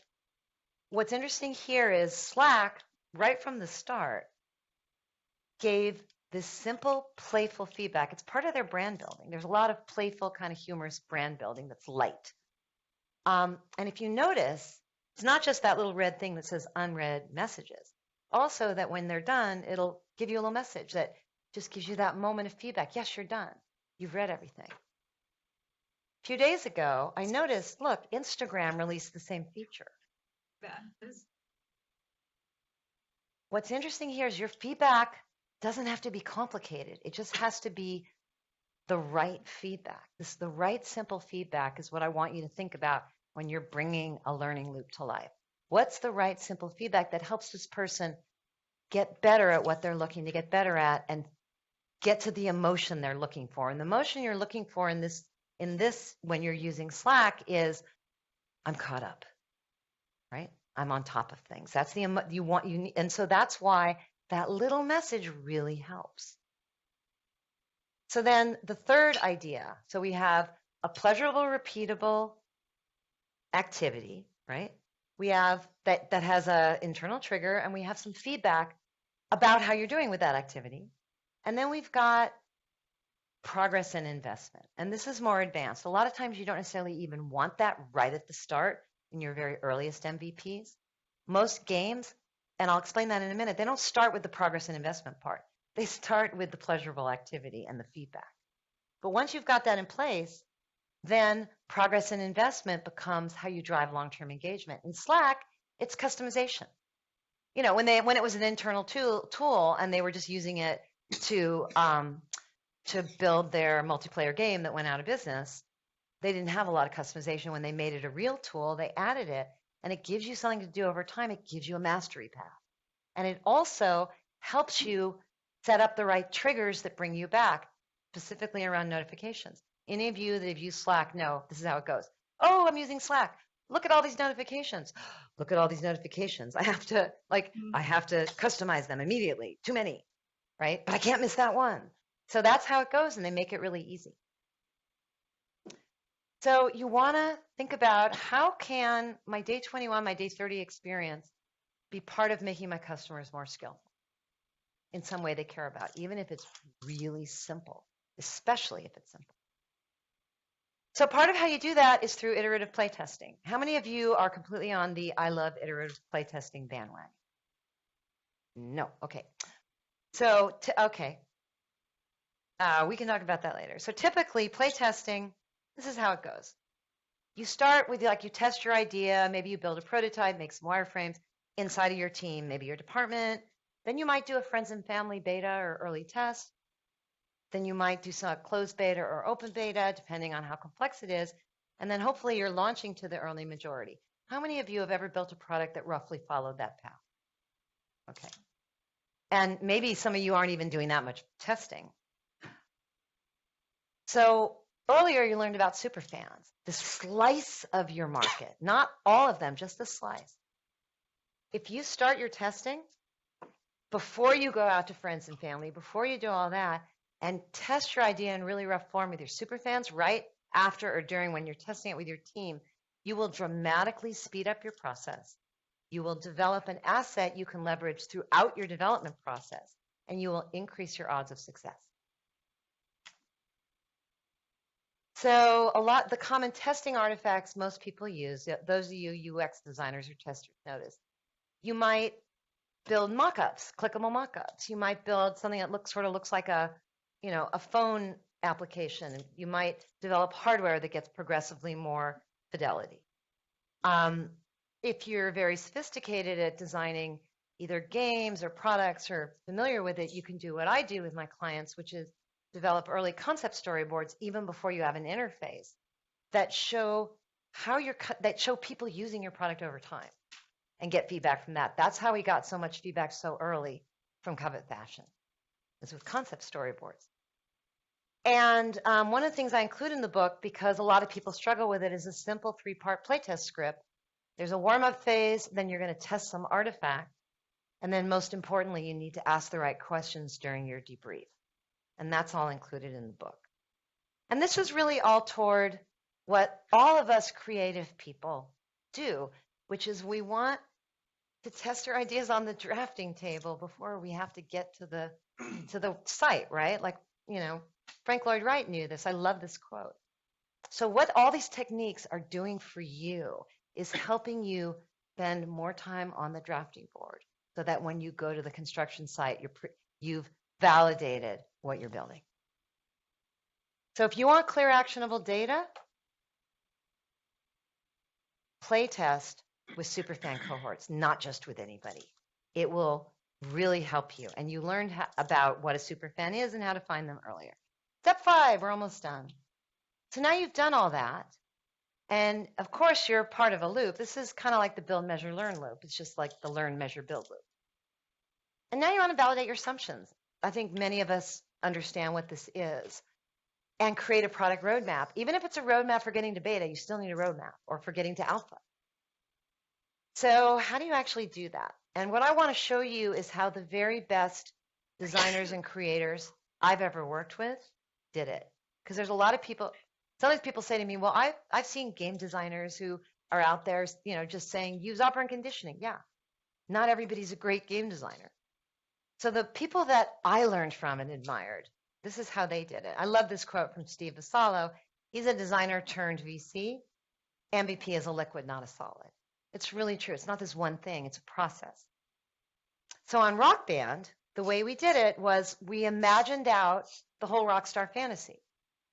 what's interesting here is Slack, right from the start, gave this simple, playful feedback. It's part of their brand building. There's a lot of playful, kind of humorous brand building that's light. And if you notice, it's not just that little red thing that says unread messages. Also that when they're done, it'll give you a little message that just gives you that moment of feedback. Yes, you're done. You've read everything. A few days ago, I noticed, look, Instagram released the same feature. What's interesting here is your feedback doesn't have to be complicated. It just has to be the right feedback. The right simple feedback is what I want you to think about when you're bringing a learning loop to life. What's the right simple feedback that helps this person get better at what they're looking to get better at and get to the emotion they're looking for. And the emotion you're looking for in this when you're using Slack is, I'm caught up, right? I'm on top of things. That's the and so that's why that little message really helps. So then the third idea, so we have a pleasurable, repeatable activity, right? We have that has an internal trigger, and we have some feedback about how you're doing with that activity. And then we've got progress and investment. And this is more advanced. A lot of times you don't necessarily even want that right at the start in your very earliest MVPs. Most games, and I'll explain that in a minute, they don't start with the progress and investment part. They start with the pleasurable activity and the feedback. But once you've got that in place, then progress and investment becomes how you drive long-term engagement. In Slack, it's customization. You know, when it was an internal tool and they were just using it to build their multiplayer game that went out of business, they didn't have a lot of customization. When they made it a real tool, they added it, and it gives you something to do over time. It gives you a mastery path. And it also helps you set up the right triggers that bring you back, specifically around notifications. Any of you that have used Slack know this is how it goes. Oh, I'm using Slack. Look at all these notifications. Look at all these notifications. I have to customize them immediately. Too many, right? But I can't miss that one. So that's how it goes, and they make it really easy. So you want to think about, how can my day 21, my day 30 experience be part of making my customers more skillful in some way they care about, even if it's really simple, especially if it's simple. So part of how you do that is through iterative playtesting. How many of you are completely on the I love iterative playtesting bandwagon? No. Okay. So, we can talk about that later. So typically, playtesting, this is how it goes. You start with, you test your idea. Maybe you build a prototype, make some wireframes inside of your team, maybe your department. Then you might do a friends and family beta or early test. Then you might do some closed beta or open beta, depending on how complex it is. And then hopefully you're launching to the early majority. How many of you have ever built a product that roughly followed that path? Okay. And maybe some of you aren't even doing that much testing. So earlier you learned about Superfans, the slice of your market, not all of them, just the slice. If you start your testing before you go out to friends and family, before you do all that, and test your idea in really rough form with your Superfans right after or during when you're testing it with your team, you will dramatically speed up your process. You will develop an asset you can leverage throughout your development process, and you will increase your odds of success. So the common testing artifacts most people use, those of you UX designers or testers notice, you might build mock-ups, clickable mock-ups. You might build something that sort of looks like a phone application. You might develop hardware that gets progressively more fidelity. If you're very sophisticated at designing either games or products or familiar with it, you can do what I do with my clients, which is develop early concept storyboards even before you have an interface that show people using your product over time and get feedback from that. That's how we got so much feedback so early from Covet Fashion, is with concept storyboards. And one of the things I include in the book, because a lot of people struggle with it, is a simple 3-part playtest script. There's a warm-up phase, then you're going to test some artifact, and then most importantly, you need to ask the right questions during your debrief. And that's all included in the book. And this is really all toward what all of us creative people do, which is we want to test our ideas on the drafting table before we have to get to the site, right? Frank Lloyd Wright knew this. I love this quote. So what all these techniques are doing for you is helping you spend more time on the drafting board so that when you go to the construction site, you've validated what you're building. So if you want clear, actionable data, playtest with Superfan cohorts, not just with anybody. It will really help you. And you learned about what a Superfan is and how to find them earlier. Step 5, we're almost done. So now you've done all that. And of course, you're part of a loop. This is kind of like the build, measure, learn loop. It's just like the learn, measure, build loop. And now you want to validate your assumptions. I think many of us understand what this is and create a product roadmap. Even if it's a roadmap for getting to beta, you still need a roadmap, or for getting to alpha. So how do you actually do that? And what I want to show you is how the very best designers and creators I've ever worked with did it. Because there's a lot of people, sometimes people say to me, well, I've seen game designers who are out there, just saying use operant conditioning. Yeah, not everybody's a great game designer. So the people that I learned from and admired, this is how they did it. I love this quote from Steve Vassallo. He's a designer turned VC. MVP is a liquid, not a solid. It's really true. It's not this one thing. It's a process. So on Rock Band, the way we did it was we imagined out the whole Rockstar fantasy,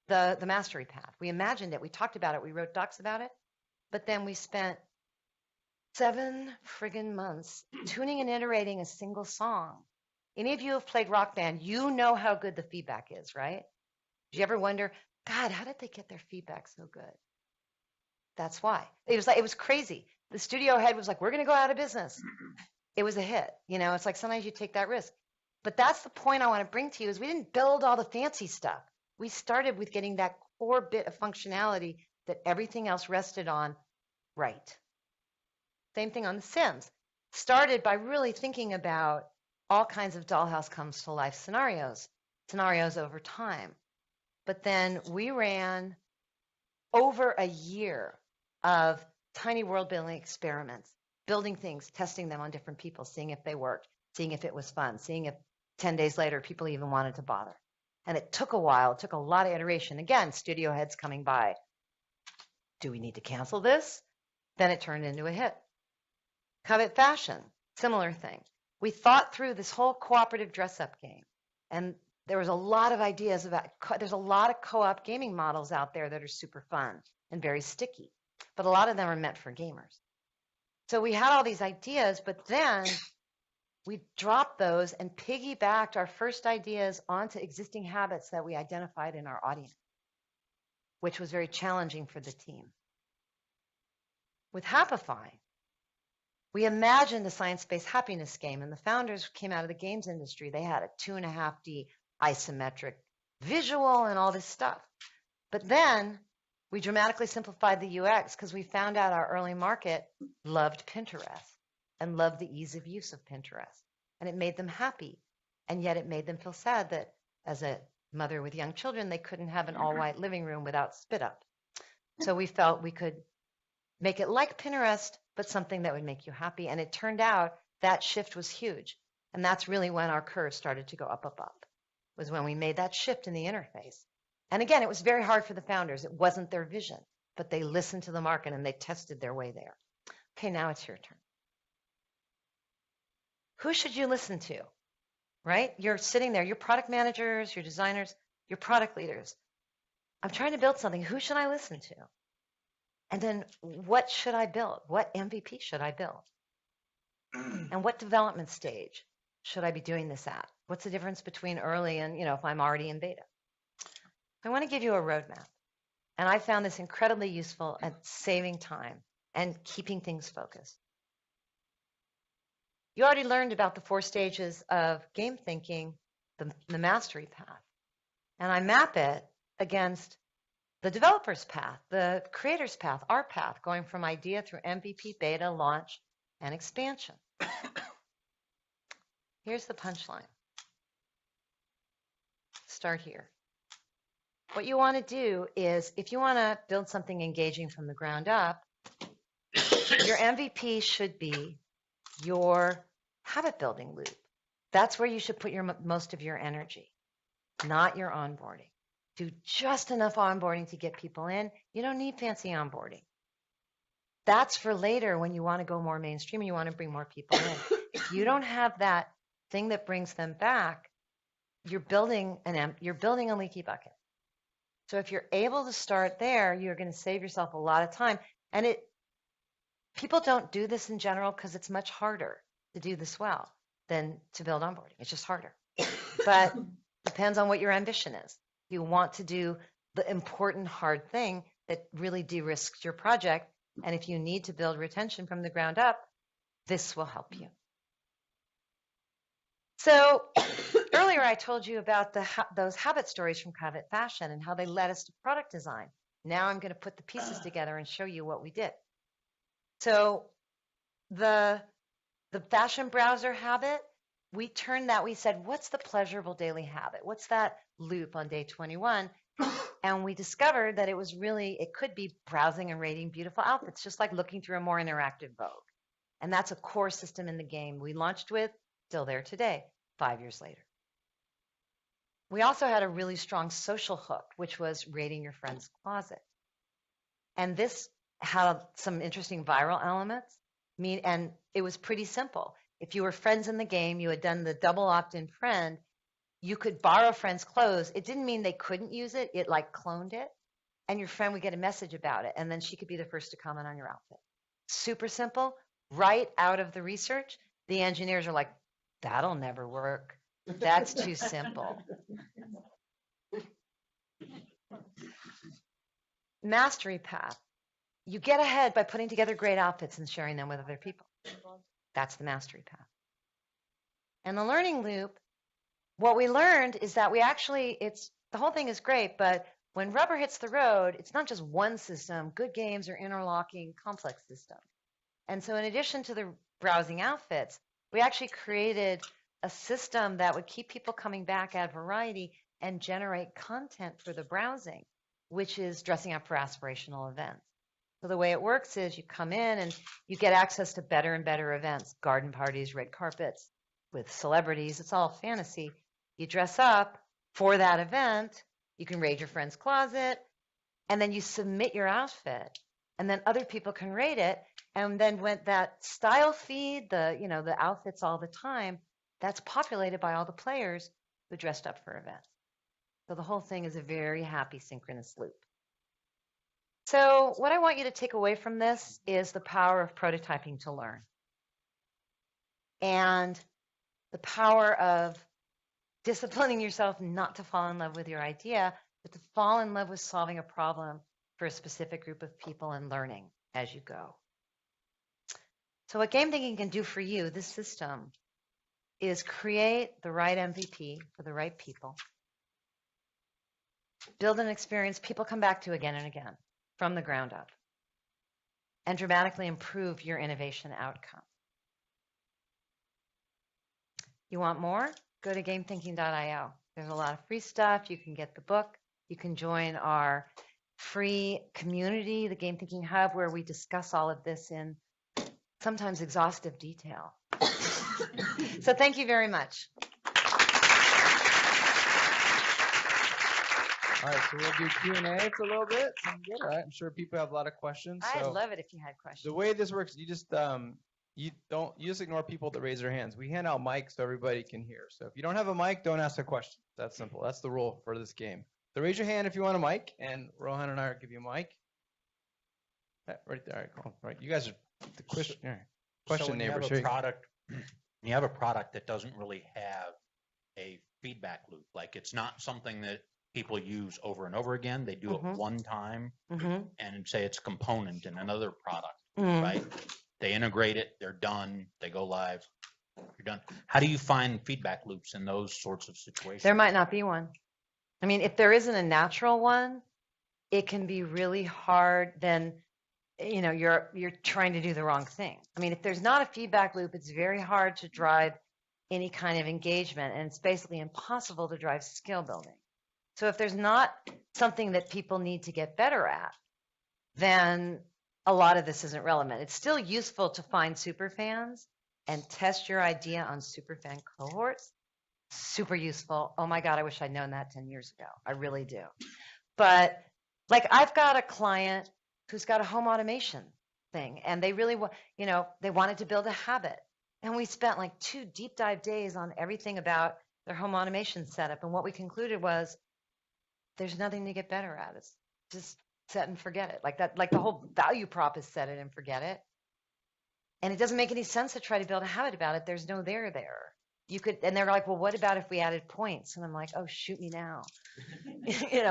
the mastery path. We imagined it. We talked about it. We wrote docs about it. But then we spent 7 friggin' months tuning and iterating a single song. Any of you have played Rock Band, you know how good the feedback is, right? Did you ever wonder, God, how did they get their feedback so good? That's why. It was crazy. The studio head was like, we're going to go out of business. It was a hit. It's like sometimes you take that risk. But that's the point I want to bring to you is we didn't build all the fancy stuff. We started with getting that core bit of functionality that everything else rested on right. Same thing on The Sims. Started by really thinking about all kinds of dollhouse comes to life scenarios over time. But then we ran over a year of tiny world building experiments, building things, testing them on different people, seeing if they worked, seeing if it was fun, seeing if 10 days later people even wanted to bother. And it took a while, it took a lot of iteration. Again, studio heads coming by. Do we need to cancel this? Then it turned into a hit. Covet Fashion, similar thing. We thought through this whole cooperative dress-up game. And there was a lot of ideas about, there's a lot of co-op gaming models out there that are super fun and very sticky. But a lot of them are meant for gamers. So we had all these ideas, but then we dropped those and piggybacked our first ideas onto existing habits that we identified in our audience, which was very challenging for the team. With Happify, we imagined a science-based happiness game, and the founders came out of the games industry. They had a 2.5D isometric visual and all this stuff. But then we dramatically simplified the UX because we found out our early market loved Pinterest and loved the ease of use of Pinterest. And it made them happy. And yet it made them feel sad that as a mother with young children, they couldn't have an all-white living room without spit up. So we felt we could make it like Pinterest, but something that would make you happy. And it turned out that shift was huge. And that's really when our curve started to go up, up, up, was when we made that shift in the interface. And again, it was very hard for the founders. It wasn't their vision, but they listened to the market and they tested their way there. Okay, now it's your turn. Who should you listen to, right? You're sitting there, your product managers, your designers, your product leaders. I'm trying to build something. Who should I listen to? And then what should I build? What MVP should I build? And what development stage should I be doing this at? What's the difference between early and, if I'm already in beta? I want to give you a roadmap. And I found this incredibly useful at saving time and keeping things focused. You already learned about the 4 stages of game thinking, the mastery path. And I map it against the developer's path, the creator's path, our path, going from idea through MVP, beta, launch, and expansion. Here's the punchline. Start here. What you want to do is, if you want to build something engaging from the ground up, your MVP should be your habit building loop. That's where you should put most of your energy, not your onboarding. Do just enough onboarding to get people in. You don't need fancy onboarding. That's for later when you want to go more mainstream and you want to bring more people in. If you don't have that thing that brings them back, you're building a leaky bucket. So if you're able to start there, you're going to save yourself a lot of time. And people don't do this in general because it's much harder to do this well than to build onboarding. It's just harder. But depends on what your ambition is. You want to do the important hard thing that really de-risks your project. And if you need to build retention from the ground up, this will help you. So earlier I told you about those habit stories from Covet Fashion and how they led us to product design. Now I'm going to put the pieces together and show you what we did. So the fashion browser habit, we said, what's the pleasurable daily habit? What's that loop on day 21? And we discovered that it could be browsing and rating beautiful outfits, just like looking through a more interactive Vogue. And that's a core system in the game we launched with, still there today, 5 years later. We also had a really strong social hook, which was rating your friend's closet. And this had some interesting viral elements. And it was pretty simple. If you were friends in the game, you had done the double opt-in friend, you could borrow friends' clothes. It didn't mean they couldn't use it. It like cloned it. And your friend would get a message about it. And then she could be the first to comment on your outfit. Super simple. Right out of the research, the engineers are like, that'll never work. That's too simple. Mastery path. You get ahead by putting together great outfits and sharing them with other people. That's the mastery path. And the learning loop, what we learned is that the whole thing is great, but when rubber hits the road, it's not just one system. Good games are interlocking complex systems. And so in addition to the browsing outfits, we actually created a system that would keep people coming back, add variety, and generate content for the browsing, which is dressing up for aspirational events. So the way it works is you come in and you get access to better and better events, garden parties, red carpets with celebrities. It's all fantasy. You dress up for that event. You can raid your friend's closet, and then you submit your outfit, and then other people can rate it. And then when that style feed, the outfits all the time, that's populated by all the players who dressed up for events. So the whole thing is a very happy synchronous loop. So what I want you to take away from this is the power of prototyping to learn. And the power of disciplining yourself not to fall in love with your idea, but to fall in love with solving a problem for a specific group of people and learning as you go. So what game thinking can do for you, this system, is create the right MVP for the right people. Build an experience people come back to again and again from the ground up, and dramatically improve your innovation outcome. You want more? Go to gamethinking.io. There's a lot of free stuff. You can get the book. You can join our free community, the Game Thinking Hub, where we discuss all of this in sometimes exhaustive detail. So thank you very much. All right, so we'll do Q&A for a little bit. All right, I'm sure people have a lot of questions. I'd love it if you had questions. The way this works, you just ignore people that raise their hands. We hand out mics so everybody can hear. So if you don't have a mic, don't ask a question. That's simple. That's the rule for this game. So raise your hand if you want a mic, and Rohan and I will give you a mic. Right there. All right, cool. All right, you guys are the question neighbors. So when you have a product that doesn't really have a feedback loop, like it's not something that people use over and over again. They do it one time and say it's a component in another product, right? They integrate it, they're done, they go live, you're done. How do you find feedback loops in those sorts of situations? There might not be one. I mean, if there isn't a natural one, it can be really hard. Then, you're trying to do the wrong thing. I mean, if there's not a feedback loop, it's very hard to drive any kind of engagement, and it's basically impossible to drive skill building. So if there's not something that people need to get better at, then a lot of this isn't relevant. It's still useful to find superfans and test your idea on superfan cohorts. Super useful. Oh my God, I wish I'd known that 10 years ago. I really do. But like I've got a client who's got a home automation thing, and they really they wanted to build a habit. And we spent like 2 deep dive days on everything about their home automation setup. And what we concluded was there's nothing to get better at. It's just set and forget it. Like the whole value prop is set it and forget it. And it doesn't make any sense to try to build a habit about it. There's no there. And they're like, well, what about if we added points? And I'm like, oh, shoot me now.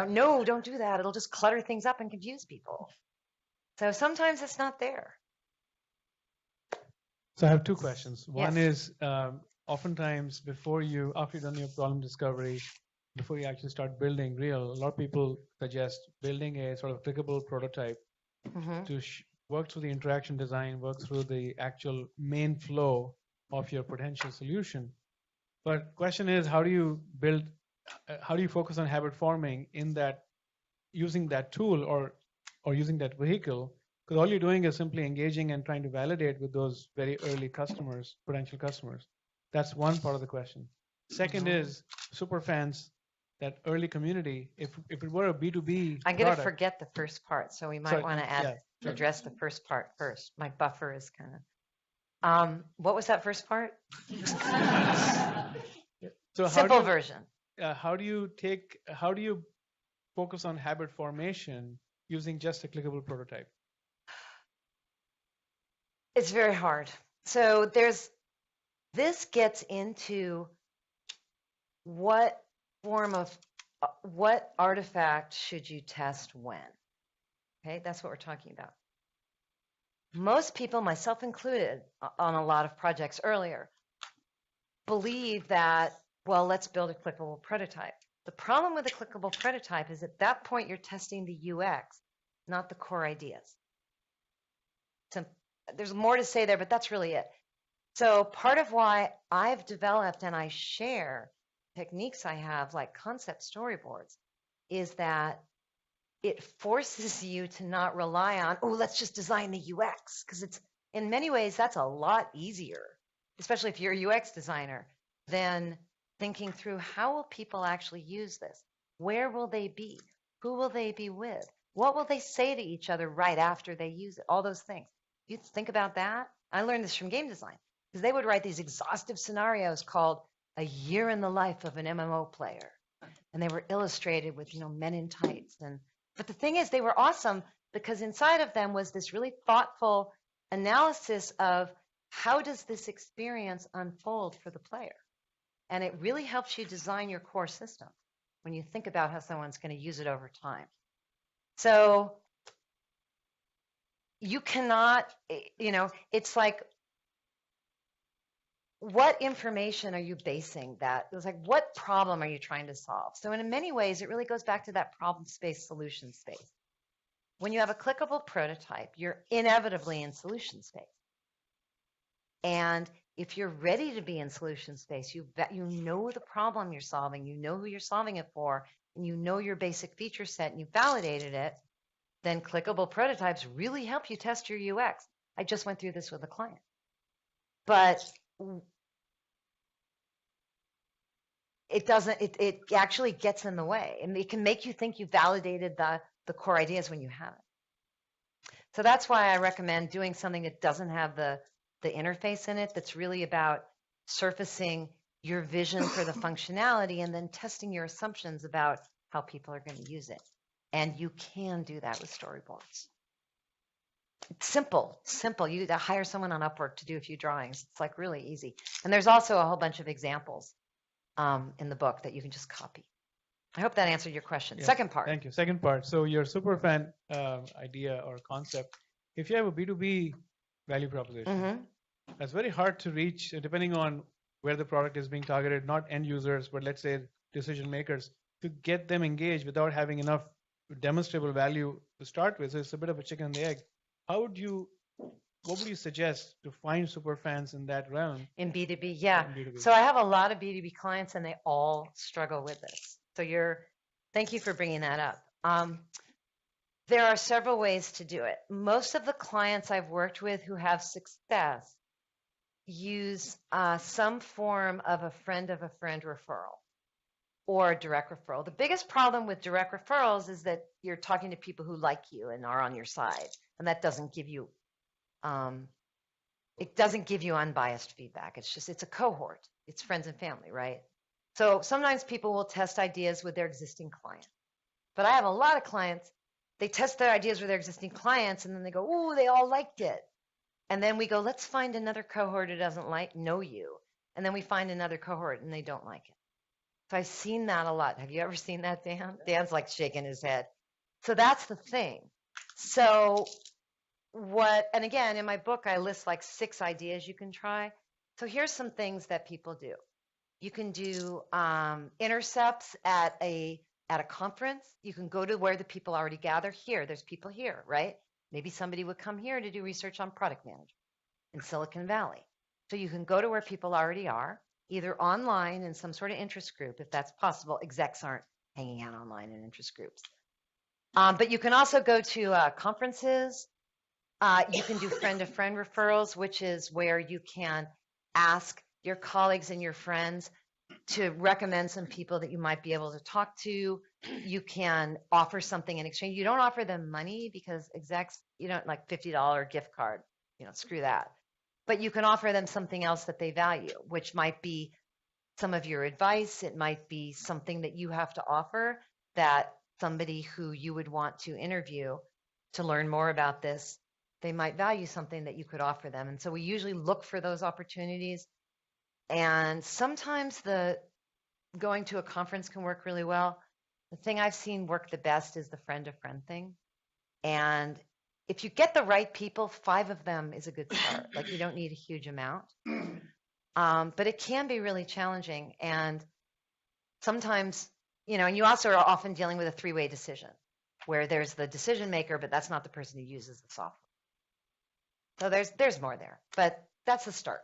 No, don't do that. It'll just clutter things up and confuse people. So sometimes it's not there. So I have 2 questions. One is, oftentimes after you've done your problem discovery, before you actually start building real, a lot of people suggest building a sort of clickable prototype to work through the interaction design, work through the actual main flow of your potential solution. But question is, how do you focus on habit forming in that, using that tool or using that vehicle? Because all you're doing is simply engaging and trying to validate with those very early customers, potential customers. That's one part of the question. Second is Superfans, that early community. If it were a B2B I'm going to forget the first part, so we might want to address the first part first. My buffer is kind of. What was that first part? So simple version. How do you focus on habit formation using just a clickable prototype? It's very hard. So this gets into what artifact should you test when? Okay, that's what we're talking about. Most people, myself included, on a lot of projects earlier, believe that, well, let's build a clickable prototype. The problem with a clickable prototype is at that point you're testing the UX, not the core ideas. So there's more to say there, but that's really it. So part of why I've developed and I share techniques I have, like concept storyboards, is that it forces you to not rely on, oh, let's just design the UX, because it's, in many ways, that's a lot easier, especially if you're a UX designer, than thinking through how will people actually use this? Where will they be? Who will they be with? What will they say to each other right after they use it? All those things. You think about that. I learned this from game design, because they would write these exhaustive scenarios called A Year in the Life of an MMO Player. And they were illustrated with, men in tights. But the thing is, they were awesome because inside of them was this really thoughtful analysis of how does this experience unfold for the player? And it really helps you design your core system when you think about how someone's going to use it over time. So you cannot, it's like, what information are you basing that? It's like, what problem are you trying to solve? So in many ways, it really goes back to that problem space, solution space. When you have a clickable prototype, you're inevitably in solution space. And if you're ready to be in solution space, you know the problem you're solving, you know who you're solving it for, and you know your basic feature set, and you validated it, then clickable prototypes really help you test your UX. I just went through this with a client. But it actually gets in the way, and it can make you think you validated the core ideas when you haven't. So that's why I recommend doing something that doesn't have the interface in it, that's really about surfacing your vision for the functionality and then testing your assumptions about how people are going to use it. And you can do that with storyboards. It's simple. You hire someone on Upwork to do a few drawings. It's like really easy. And there's also a whole bunch of examples in the book that you can just copy. I hope that answered your question. Yeah. Second part. Thank you. Second part. So your superfan idea or concept, if you have a B2B value proposition, that's very hard to reach depending on where the product is being targeted, not end users, but let's say decision makers, to get them engaged without having enough demonstrable value to start with. So it's a bit of a chicken and the egg. What would you suggest to find superfans in that realm? In B2B, yeah. In B2B. So I have a lot of B2B clients and they all struggle with this. So thank you for bringing that up. There are several ways to do it. Most of the clients I've worked with who have success use some form of a friend referral or direct referral. The biggest problem with direct referrals is that you're talking to people who like you and are on your side, and that doesn't give you unbiased feedback. It's a cohort. It's friends and family, right? So sometimes people will test ideas with their existing client. But I have a lot of clients, they test their ideas with their existing clients, and then they go, ooh, they all liked it. And then we go, let's find another cohort who doesn't know you. And then we find another cohort, and they don't like it. So I've seen that a lot. Have you ever seen that, Dan? Dan's like shaking his head. So that's the thing. So and again, in my book, I list like 6 ideas you can try. So here's some things that people do. You can do intercepts at a conference. You can go to where the people already gather. Here, there's people here, right? Maybe somebody would come here to do research on product management in Silicon Valley. So you can go to where people already are, either online in some sort of interest group, if that's possible. Execs aren't hanging out online in interest groups. But you can also go to conferences. You can do friend-to-friend referrals, which is where you can ask your colleagues and your friends to recommend some people that you might be able to talk to. You can offer something in exchange. You don't offer them money because execs, you don't like $50 gift card, screw that. But you can offer them something else that they value, which might be some of your advice. It might be something that you have to offer that somebody who you would want to interview to learn more about this, they might value something that you could offer them. And so we usually look for those opportunities. And sometimes going to a conference can work really well. The thing I've seen work the best is the friend-to-friend thing. And if you get the right people, 5 of them is a good start. Like, you don't need a huge amount. But it can be really challenging. And sometimes, and you also are often dealing with a 3-way decision where there's the decision maker, but that's not the person who uses the software. So there's more there, but that's the start.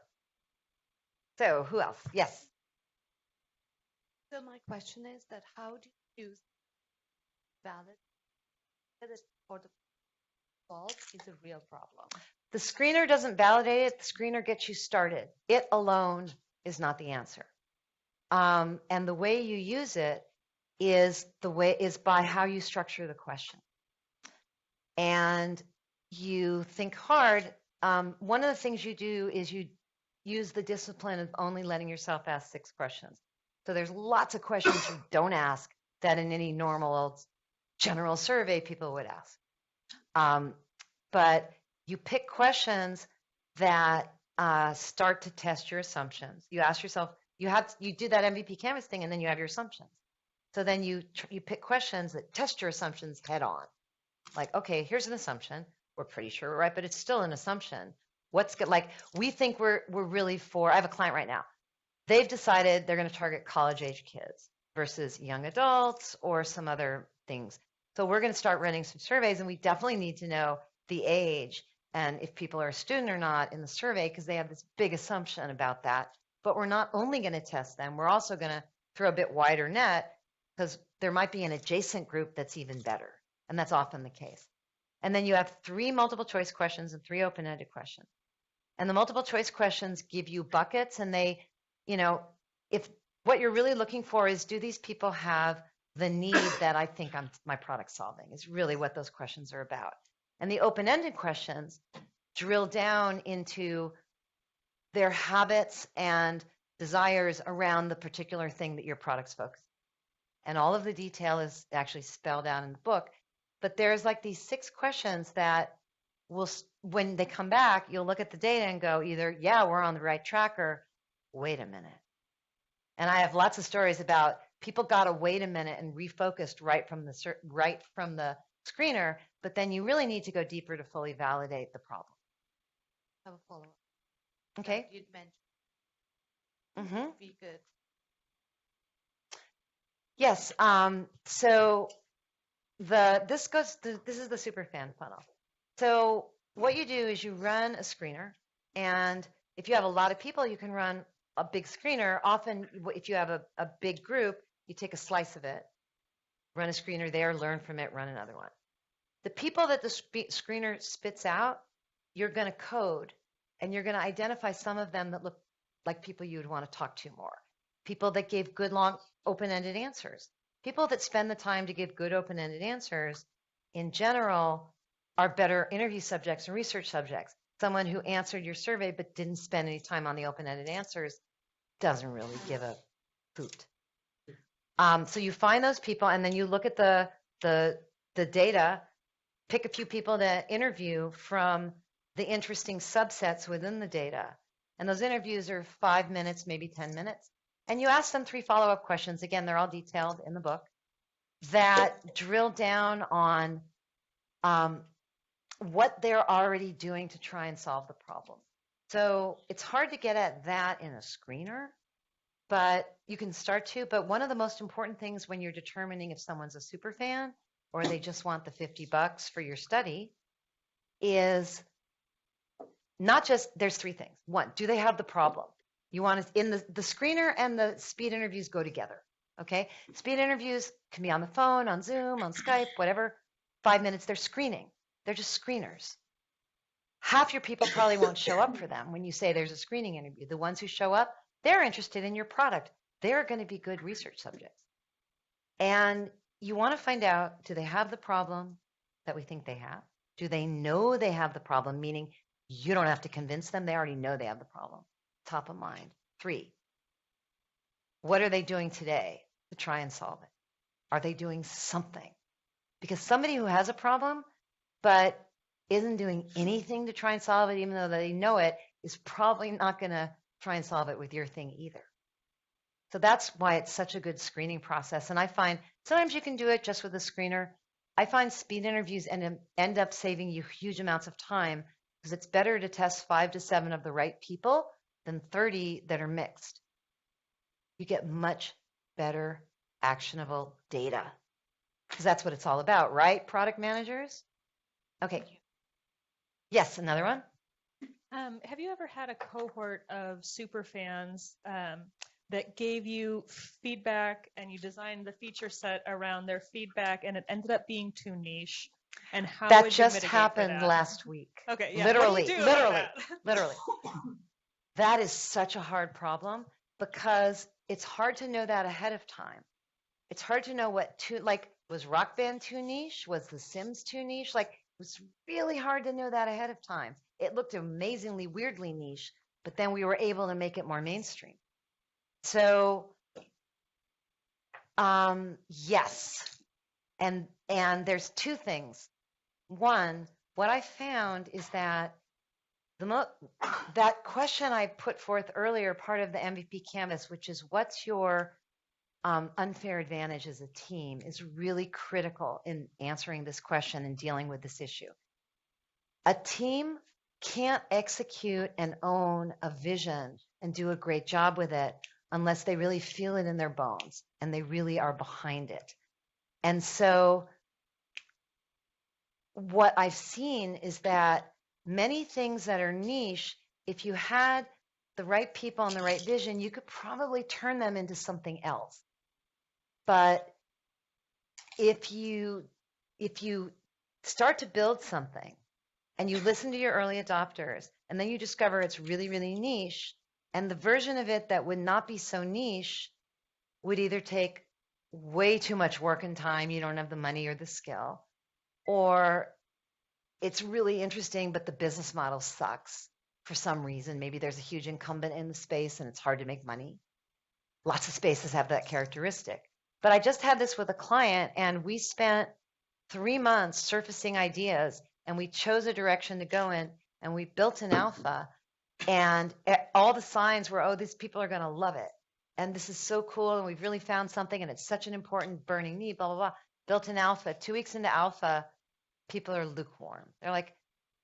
So who else? Yes. So my question is that how do you use valid for the fault is a real problem? The screener doesn't validate it. The screener gets you started. It alone is not the answer. And the way you use it is by how you structure the question. And you think hard. One of the things you do is you use the discipline of only letting yourself ask 6 questions. So there's lots of questions you don't ask that in any normal general survey people would ask. But you pick questions that start to test your assumptions. You ask yourself, you do that MVP Canvas thing, and then you have your assumptions. So then you pick questions that test your assumptions head on. Like, okay, here's an assumption. We're pretty sure we're right, but it's still an assumption. What's good? Like, we think we're really for, I have a client right now. They've decided they're going to target college-age kids versus young adults or some other things. So we're going to start running some surveys, and we definitely need to know the age and if people are a student or not in the survey, because they have this big assumption about that. But we're not only going to test them, we're also going to throw a bit wider net because there might be an adjacent group that's even better. And that's often the case. And then you have 3 multiple choice questions and 3 open-ended questions. And the multiple choice questions give you buckets, and they, if what you're really looking for is, do these people have the need that I think my product's solving, is really what those questions are about. And the open-ended questions drill down into their habits and desires around the particular thing that your product's focused on. And all of the detail is actually spelled out in the book. But there's like these 6 questions that will, when they come back, you'll look at the data and go either, yeah, we're on the right track, or wait a minute. And I have lots of stories about people got to wait a minute and refocused right from the screener, but then you really need to go deeper to fully validate the problem. I have a follow-up. Okay. You'd mentioned be good. Yes. So this is the Superfan funnel. So what you do is you run a screener, and if you have a lot of people, you can run a big screener. Often, if you have a big group, you take a slice of it, run a screener there, learn from it, run another one. The people that the screener spits out, you're going to code, and you're going to identify some of them that look like people you would want to talk to more. People that gave good, long, open-ended answers. People that spend the time to give good, open-ended answers, in general, are better interview subjects and research subjects. Someone who answered your survey but didn't spend any time on the open-ended answers doesn't really give a hoot. So you find those people, and then you look at the data, pick a few people to interview from the interesting subsets within the data. And those interviews are 5 minutes, maybe 10 minutes. And you ask them 3 follow-up questions. Again, they're all detailed in the book that drill down on what they're already doing to try and solve the problem. So it's hard to get at that in a screener, but you can start to. But one of the most important things when you're determining if someone's a super fan or they just want the $50 for your study is not just, there's three things. One, do they have the problem? You want to, in the screener and the speed interviews go together, okay? Speed interviews can be on the phone, on Zoom, on Skype, whatever. 5 minutes, they're screening. They're just screeners. Half your people probably won't show up for them when you say there's a screening interview. The ones who show up, they're interested in your product. They're going to be good research subjects. And you want to find out, do they have the problem that we think they have? Do they know they have the problem? Meaning you don't have to convince them. They already know they have the problem. Top of mind. 3, what are they doing today to try and solve it? Are they doing something? Because somebody who has a problem but isn't doing anything to try and solve it, even though they know it, is probably not going to try and solve it with your thing either. So that's why it's such a good screening process. And I find sometimes you can do it just with a screener. I find speed interviews end up saving you huge amounts of time because it's better to test 5 to 7 of the right people than 30 that are mixed. You get much better actionable data because that's what it's all about, right, product managers? Okay. Yes, another one? Have you ever had a cohort of superfans that gave you feedback and you designed the feature set around their feedback and it ended up being too niche? And how that would you just mitigate happened for that? last week. Okay, yeah. Literally, What do you do about literally. That is such a hard problem because it's hard to know that ahead of time. It's hard to know what was Rock Band too niche? Was The Sims too niche? It was really hard to know that ahead of time. It looked amazingly, weirdly niche, but then we were able to make it more mainstream. So, yes. And there's 2 things. One, what I found is that that question I put forth earlier, part of the MVP canvas, which is what's your unfair advantage as a team, is really critical in answering this question and dealing with this issue. A team can't execute and own a vision and do a great job with it unless they really feel it in their bones and they really are behind it. And so what I've seen is that many things that are niche, if you had the right people and the right vision, you could probably turn them into something else. But if you start to build something and you listen to your early adopters and then you discover it's really, really niche, and the version of it that would not be so niche would either take way too much work and time, you don't have the money or the skill, or it's really interesting, but the business model sucks for some reason. Maybe there's a huge incumbent in the space and it's hard to make money. Lots of spaces have that characteristic. But I just had this with a client and we spent 3 months surfacing ideas and we chose a direction to go in and we built an alpha and all the signs were, oh, these people are going to love it. And this is so cool. And we've really found something and it's such an important burning need, blah, blah, blah. Built an alpha. 2 weeks into alpha, people are lukewarm. They're like,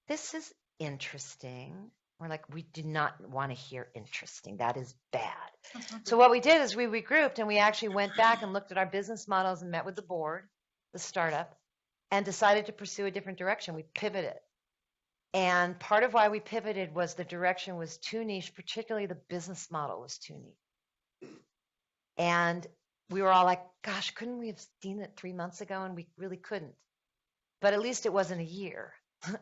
this is interesting. We're like, we do not want to hear interesting. That is bad. So what we did is we regrouped and we actually went back and looked at our business models and met with the board, the startup, and decided to pursue a different direction. We pivoted. And part of why we pivoted was the direction was too niche, particularly the business model was too niche. And we were all like, gosh, couldn't we have seen it 3 months ago? And we really couldn't. But at least it wasn't a year.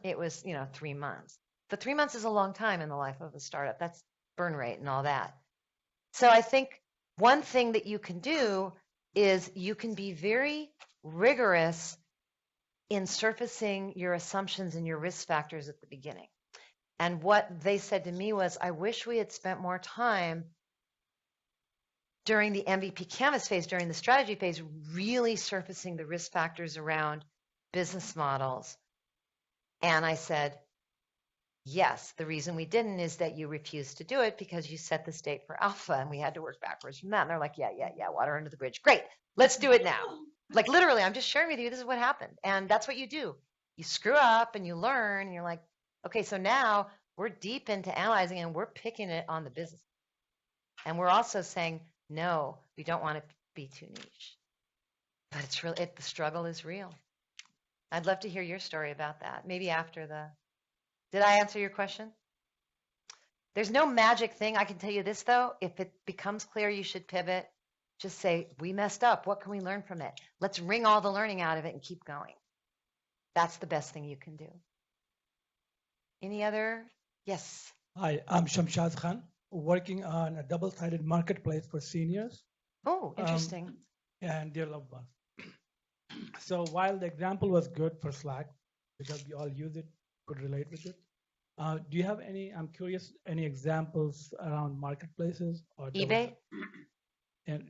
It was, 3 months. But 3 months is a long time in the life of a startup. That's burn rate and all that. So I think one thing that you can do is you can be very rigorous in surfacing your assumptions and your risk factors at the beginning. And what they said to me was, I wish we had spent more time during the MVP canvas phase, during the strategy phase, really surfacing the risk factors around business models. And I said, yes, the reason we didn't is that you refused to do it because you set the state for alpha and we had to work backwards from that. And they're like, yeah, water under the bridge. Great, let's do it now. Like literally, I'm just sharing with you, this is what happened. And that's what you do. You screw up and you learn and you're like, okay, so now We're deep into analyzing and we're picking it on the business. And we're also saying, no, we don't want to be too niche. But it's really, the struggle is real. I'd love to hear your story about that. Maybe after did I answer your question? There's no magic thing. I can tell you this, though. If it becomes clear you should pivot, just say, we messed up. What can we learn from it? Let's wring all the learning out of it and keep going. That's the best thing you can do. Any other? Yes. Hi, I'm Shamshad Khan, working on a double-sided marketplace for seniors Oh, interesting. and their loved ones. So while the example was good for Slack, because we all use it, could relate with it, do you have any, I'm curious, any examples around marketplaces or eBay? And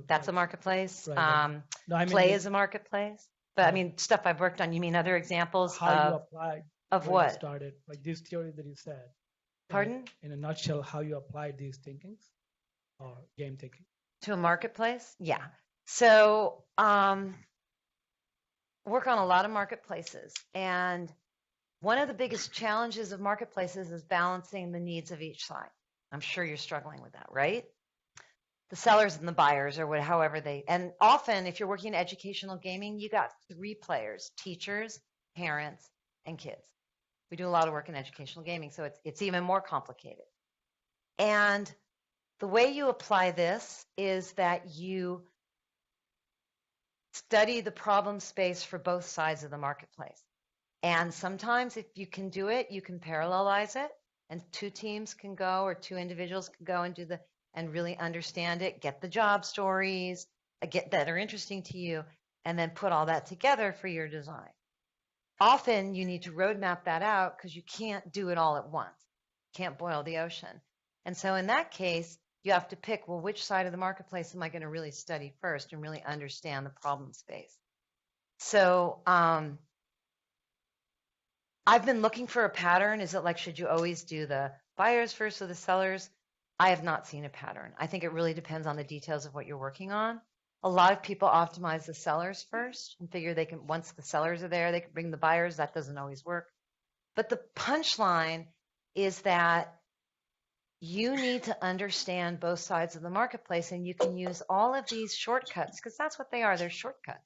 That's a marketplace. Right. No, I mean, Pley is a marketplace. But I mean, stuff I've worked on. You mean other examples how you applied of where what? you started, like this theory that you said. Pardon? In a nutshell, how you applied these thinkings or game thinking. To a marketplace? Yeah. So work on a lot of marketplaces. And one of the biggest challenges of marketplaces is balancing the needs of each side. I'm sure you're struggling with that, right? The sellers and the buyers or however and often if you're working in educational gaming, you got 3 players, teachers, parents, and kids. We do a lot of work in educational gaming, so it's even more complicated. And the way you apply this is that you study the problem space for both sides of the marketplace. And sometimes if you can do it, you can parallelize it, and 2 teams can go or 2 individuals can go and and really understand it, get the job stories, that are interesting to you, and then put all that together for your design. Often you need to roadmap that out because you can't do it all at once. You can't boil the ocean. And so in that case, you have to pick, well, which side of the marketplace am I going to really study first and really understand the problem space? So I've been looking for a pattern. Is it like, should you always do the buyers first or the sellers? I have not seen a pattern. I think it really depends on the details of what you're working on. A lot of people optimize the sellers first and figure they can, once the sellers are there, they can bring the buyers. That doesn't always work. But the punchline is that you need to understand both sides of the marketplace, and you can use all of these shortcuts, because that's what they are. They're shortcuts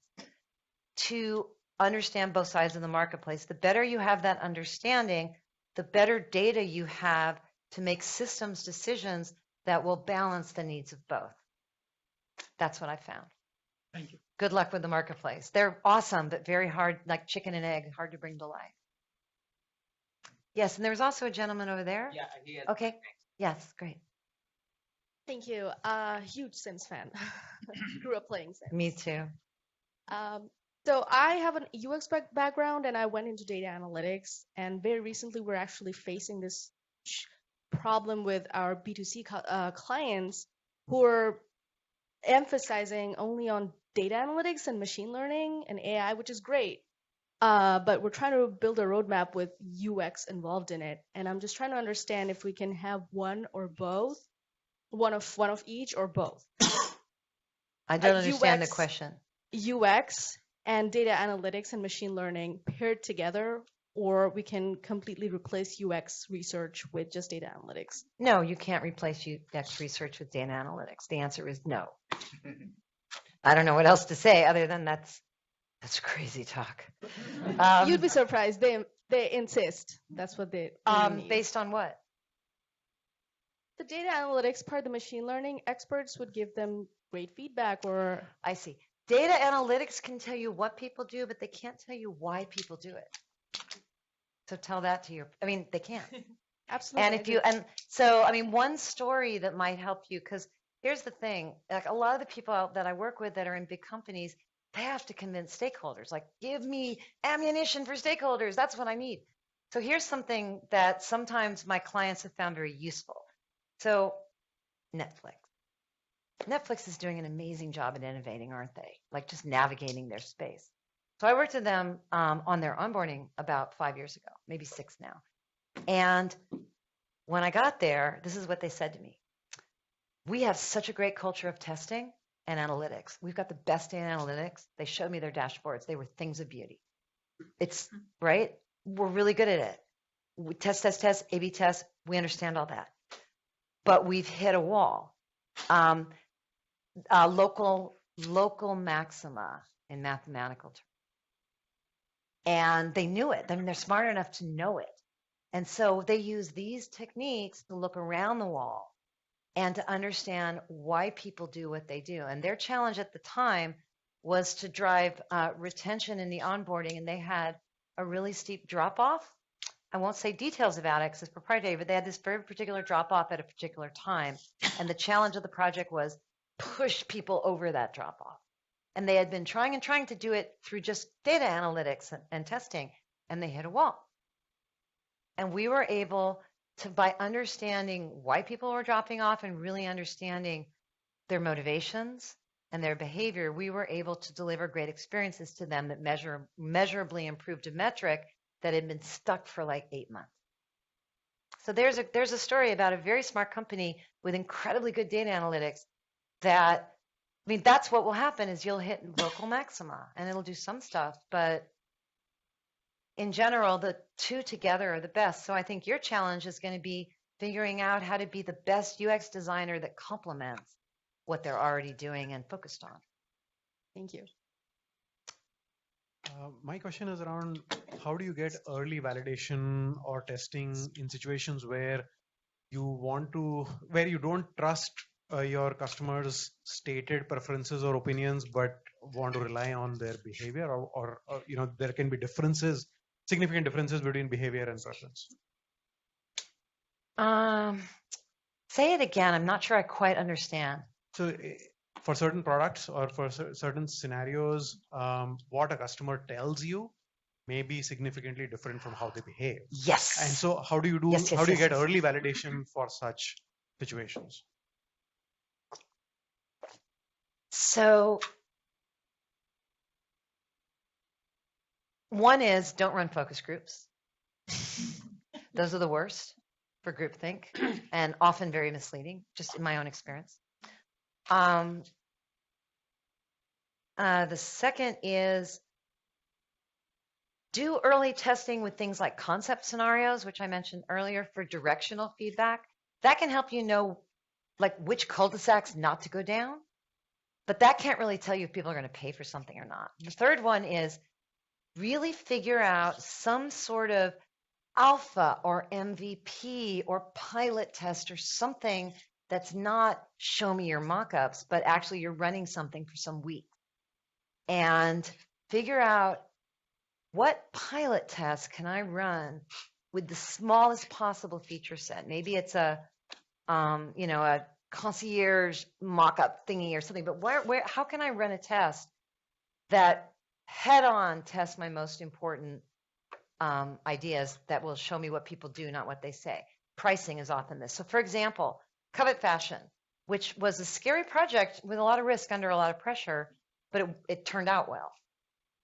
to understand both sides of the marketplace. The better you have that understanding, the better data you have to make systems decisions that will balance the needs of both. That's what I found. Thank you. Good luck with the marketplace. They're awesome, but very hard, like chicken and egg, hard to bring to life. Yes, and there was also a gentleman over there. Yeah, he has. Okay. Yes, great. Thank you. Huge Sims fan. Grew up playing Sims. Me too. So I have an UX background, and I went into data analytics. And very recently, we're actually facing this problem with our B2C clients who are emphasizing only on data analytics and machine learning and AI, which is great. But we're trying to build a roadmap with UX involved in it. And I'm just trying to understand if we can have one or both, one of each or both. I don't understand UX, the question. UX and data analytics and machine learning paired together, or we can completely replace UX research with just data analytics. No, you can't replace UX research with data analytics. The answer is no. I don't know what else to say other than that's crazy talk. You'd be surprised. They insist. That's what they need. Based on what? The data analytics part, the machine learning experts would give them great feedback. Or I see. Data analytics can tell you what people do, but they can't tell you why people do it. So tell that to they can't. Absolutely. And one story that might help you, because here's the thing, like a lot of the people that I work with that are in big companies, they have to convince stakeholders, like, give me ammunition for stakeholders. That's what I need. So here's something that sometimes my clients have found very useful. So Netflix is doing an amazing job at innovating, aren't they? Like just navigating their space. So I worked with them on their onboarding about 5 years ago, maybe 6 now. And when I got there, this is what they said to me. We have such a great culture of testing and analytics. We've got the best data analytics. They showed me their dashboards. They were things of beauty. It's right. We're really good at it. We test, A/B test. We understand all that, but we've hit a wall. Local maxima in mathematical terms, and they knew it. I mean, they're smart enough to know it, and so they use these techniques to look around the wall and to understand why people do what they do. And their challenge at the time was to drive retention in the onboarding, and they had a really steep drop-off. I won't say details about it because it's proprietary, but they had this very particular drop-off at a particular time. And the challenge of the project was push people over that drop-off. And they had been trying to do it through just data analytics and testing, and they hit a wall. And we were able to, by understanding why people were dropping off and really understanding their motivations and their behavior, we were able to deliver great experiences to them that measurably improved a metric that had been stuck for like 8 months. So there's a story about a very smart company with incredibly good data analytics that, I mean, that's what will happen is you'll hit local maxima and it'll do some stuff, but in general, the two together are the best. So I think your challenge is going to be figuring out how to be the best UX designer that complements what they're already doing and focused on. Thank you. My question is around how do you get early validation or testing in situations where you don't trust your customers' stated preferences or opinions, but want to rely on their behavior, or there can be significant differences between behavior and preference. Say it again. I'm not sure I quite understand. So for certain products or for certain scenarios, what a customer tells you may be significantly different from how they behave. Yes. And so how do you get early validation for such situations? So one is don't run focus groups. Those are the worst for groupthink and often very misleading, just in my own experience. The second is do early testing with things like concept scenarios, which I mentioned earlier, for directional feedback. That can help you know like which cul-de-sacs not to go down, but that can't really tell you if people are going to pay for something or not. The third one is really figure out some sort of alpha or MVP or pilot test or something that's not show me your mock-ups, but actually you're running something for some weeks. And figure out what pilot test can I run with the smallest possible feature set. Maybe it's a concierge mock-up thingy or something, but how can I run a test that head-on tests my most important ideas that will show me what people do, not what they say? Pricing is often this. So for example, Covet Fashion, which was a scary project with a lot of risk under a lot of pressure, but it turned out well.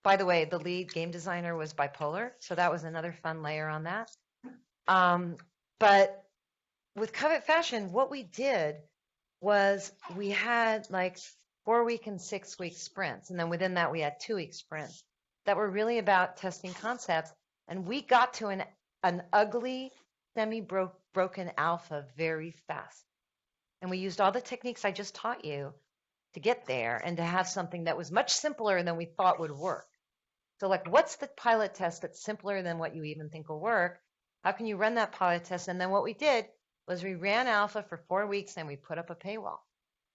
By the way, the lead game designer was bipolar, so that was another fun layer on that. But with Covet Fashion, what we did was we had like 4-week and 6-week sprints, and then within that we had 2-week sprints that were really about testing concepts, and we got to an ugly, semi-broken alpha very fast. And we used all the techniques I just taught you to get there and to have something that was much simpler than we thought would work. So like, what's the pilot test that's simpler than what you even think will work? How can you run that pilot test? And then what we did was we ran alpha for 4 weeks and we put up a paywall,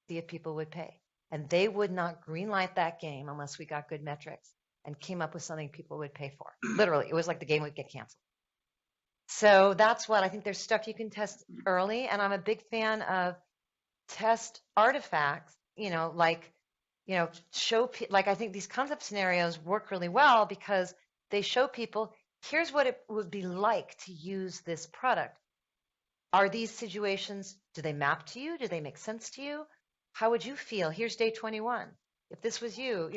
see if people would pay. And they would not greenlight that game unless we got good metrics and came up with something people would pay for. Literally, it was like the game would get canceled. So that's what I think. There's stuff you can test early, and I'm a big fan of test artifacts, show, like I think these concept scenarios work really well because they show people, here's what it would be like to use this product. Are these situations, do they map to you? Do they make sense to you? How would you feel? Here's day 21. If this was you,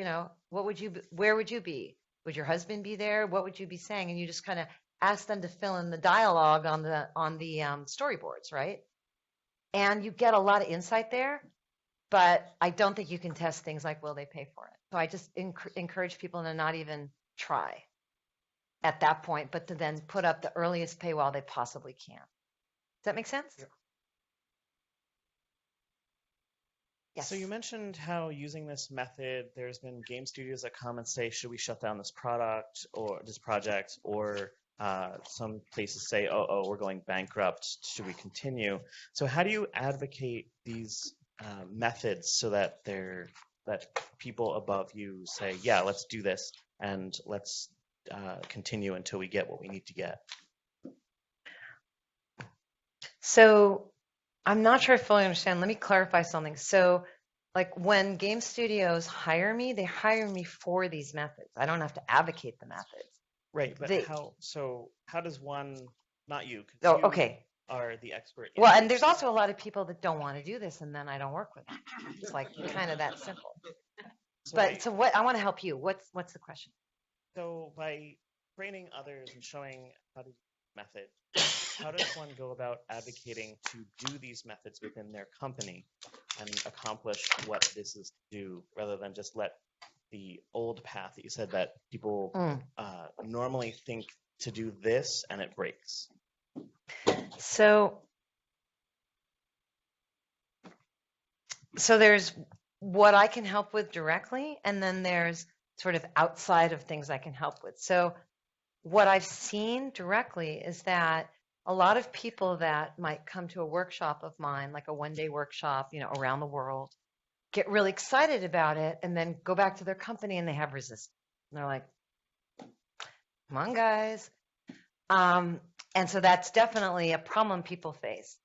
where would you be? Would your husband be there? What would you be saying? And you just kind of ask them to fill in the dialogue on the storyboards, right? And you get a lot of insight there, but I don't think you can test things like, will they pay for it? So I just encourage people to not even try. at that point, but to then put up the earliest paywall they possibly can. Does that make sense? Yeah. Yes. So you mentioned how using this method, there's been game studios that come and say, should we shut down this product or this project? Or some places say, oh, we're going bankrupt. Should we continue? So how do you advocate these methods so that that people above you say, yeah, let's do this and let's continue until we get what we need to get? So I'm not sure I fully understand. Let me clarify something. So like when game studios hire me, they hire me for these methods. I don't have to advocate the methods. Right, but They- how does one, not you, 'cause Oh, you okay. are the expert. in Well, this. and there's also a lot of people that don't want to do this, and then I don't work with them. It's like kind of that simple. But so what? I want to help you. What's the question? So by training others and showing how to do the method, how does one go about advocating to do these methods within their company and accomplish what this is to do, rather than just let the old path that you said that people normally think to do this and it breaks? So there's what I can help with directly, and then there's sort of outside of things I can help with. So what I've seen directly is that a lot of people that might come to a workshop of mine, like a one-day workshop, around the world, get really excited about it and then go back to their company and they have resistance. And they're like, come on, guys. And so that's definitely a problem people face.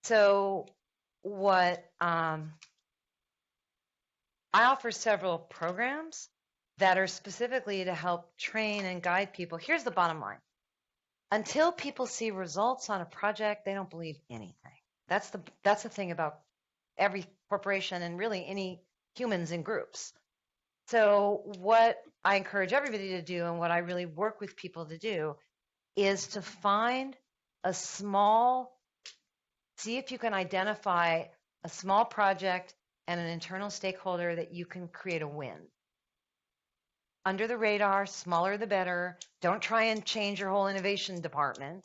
So what I offer several programs that are specifically to help train and guide people. Here's the bottom line. Until people see results on a project, they don't believe anything. That's the thing about every corporation and really any humans in groups. So what I encourage everybody to do, and what I really work with people to do, is to find see if you can identify a small project and an internal stakeholder that you can create a win. Under the radar, smaller the better. Don't try and change your whole innovation department,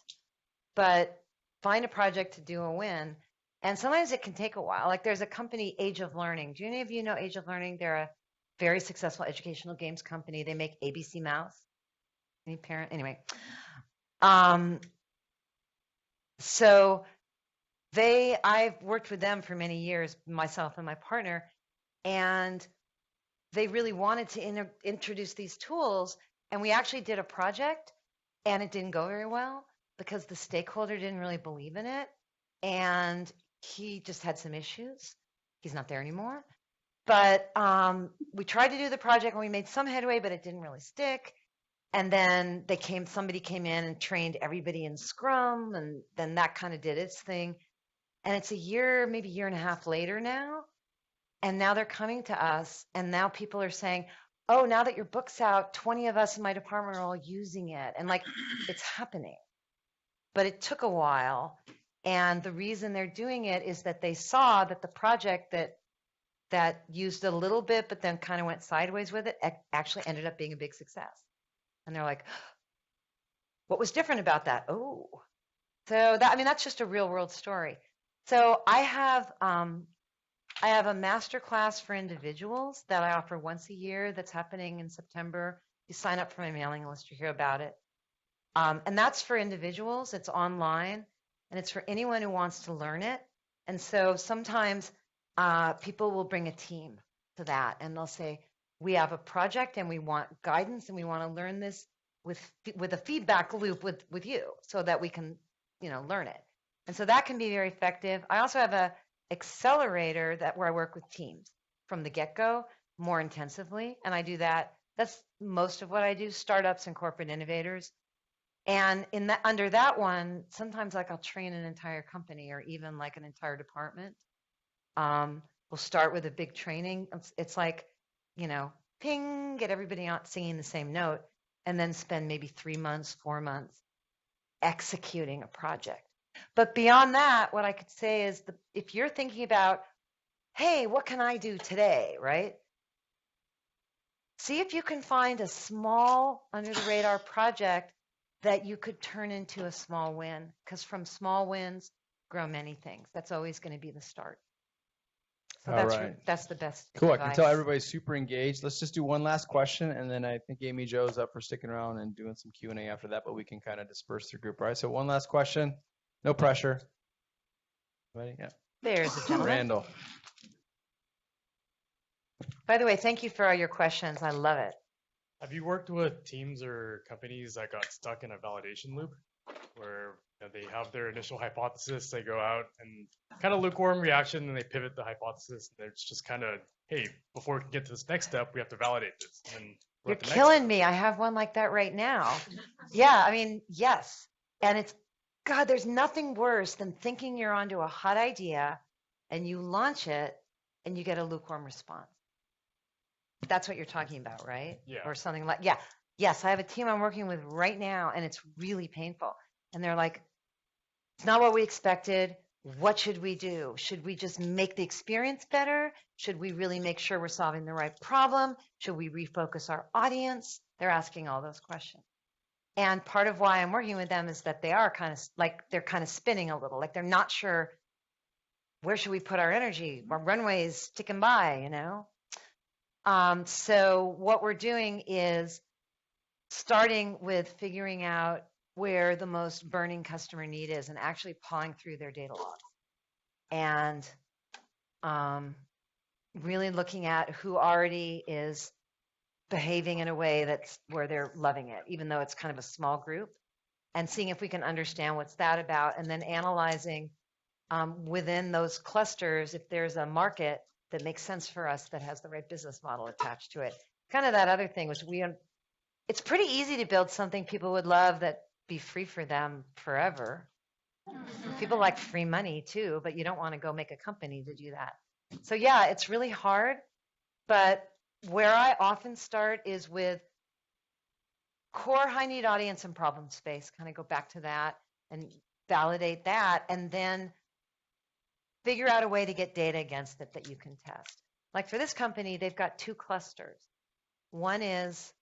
but find a project to do a win. And sometimes it can take a while. Like there's a company, Age of Learning. Do any of you know Age of Learning? They're a very successful educational games company. They make ABC Mouse. Any parent? Anyway. So I've worked with them for many years, myself and my partner, and they really wanted to introduce these tools. And we actually did a project, and it didn't go very well because the stakeholder didn't really believe in it. And he just had some issues. He's not there anymore. But we tried to do the project and we made some headway, but it didn't really stick. And then somebody came in and trained everybody in Scrum, and then that kind of did its thing. And it's a year, maybe a year and a half later now. And now they're coming to us, and now people are saying, oh, now that your book's out, 20 of us in my department are all using it. And like, it's happening. But it took a while. And the reason they're doing it is that they saw that the project that used a little bit, but then kind of went sideways with it, actually ended up being a big success. And they're like, what was different about that? Oh, so that's just a real world story. So I have a master class for individuals that I offer once a year that's happening in September. You sign up for my mailing list to hear about it. And that's for individuals. It's online, and it's for anyone who wants to learn it. And so sometimes people will bring a team to that, and they'll say, we have a project and we want guidance and we want to learn this with a feedback loop with you so that we can, learn it. And so that can be very effective. I also have a accelerator where I work with teams from the get-go more intensively. And I do that. That's most of what I do, startups and corporate innovators. And under that one, sometimes like I'll train an entire company or even like an entire department. We'll start with a big training. It's like, ping, get everybody out singing the same note, and then spend maybe 3 months, 4 months executing a project. But beyond that, what I could say is if you're thinking about, hey, what can I do today, right? See if you can find a small, under the radar project that you could turn into a small win, because from small wins grow many things. That's always going to be the start. So that's the best Cool. advice. I can tell everybody's super engaged. Let's just do one last question, and then I think Amy Jo's up for sticking around and doing some Q&A after that, but we can kind of disperse the group, right? So one last question. No pressure. Ready? Yeah. There's a gentleman. Randall. By the way, thank you for all your questions. I love it. Have you worked with teams or companies that got stuck in a validation loop where they have their initial hypothesis, they go out and kind of lukewarm reaction, and they pivot the hypothesis, and it's just kind of, hey, before we can get to this next step, we have to validate this. And You're killing me. I have one like that right now. Yeah, I mean, yes. And it's, God, there's nothing worse than thinking you're onto a hot idea and you launch it and you get a lukewarm response. That's what you're talking about, right? Yeah. Or something like, yeah. Yes, I have a team I'm working with right now, and it's really painful. And they're like, it's not what we expected. What should we do? Should we just make the experience better? Should we really make sure we're solving the right problem? Should we refocus our audience? They're asking all those questions. And part of why I'm working with them is that they are kind of like, they're kind of spinning a little, like they're not sure, where should we put our energy? Our runway is ticking by, you know? So what we're doing is starting with figuring out where the most burning customer need is and actually pawing through their data logs and really looking at who already is behaving in a way that's where they're loving it, even though it's kind of a small group, and seeing if we can understand what's that about, and then analyzing within those clusters if there's a market that makes sense for us that has the right business model attached to it. Kind of that other thing, which it's pretty easy to build something people would love that be free for them forever. People like free money too, but you don't want to go make a company to do that. So yeah, it's really hard, but where I often start is with core high need audience and problem space, kind of go back to that and validate that, and then figure out a way to get data against it that you can test. Like for this company, they've got two clusters. One is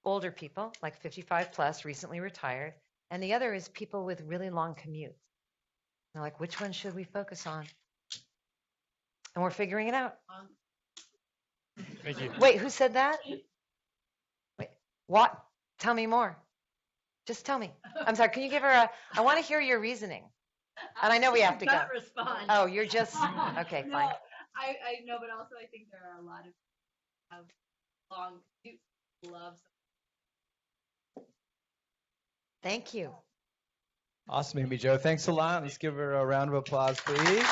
older people, like 55 plus, recently retired, and the other is people with really long commutes. They're like, which one should we focus on? And we're figuring it out. Thank you. Wait, who said that? Wait, what? Tell me more. Just tell me. I'm sorry, can you give her I want to hear your reasoning. And I know we have to go. Not respond. Oh, you're just, okay, No, fine. I know, but also I think there are a lot of long loves. Thank you. Awesome, Amy Jo. Thanks a lot. Let's give her a round of applause, please.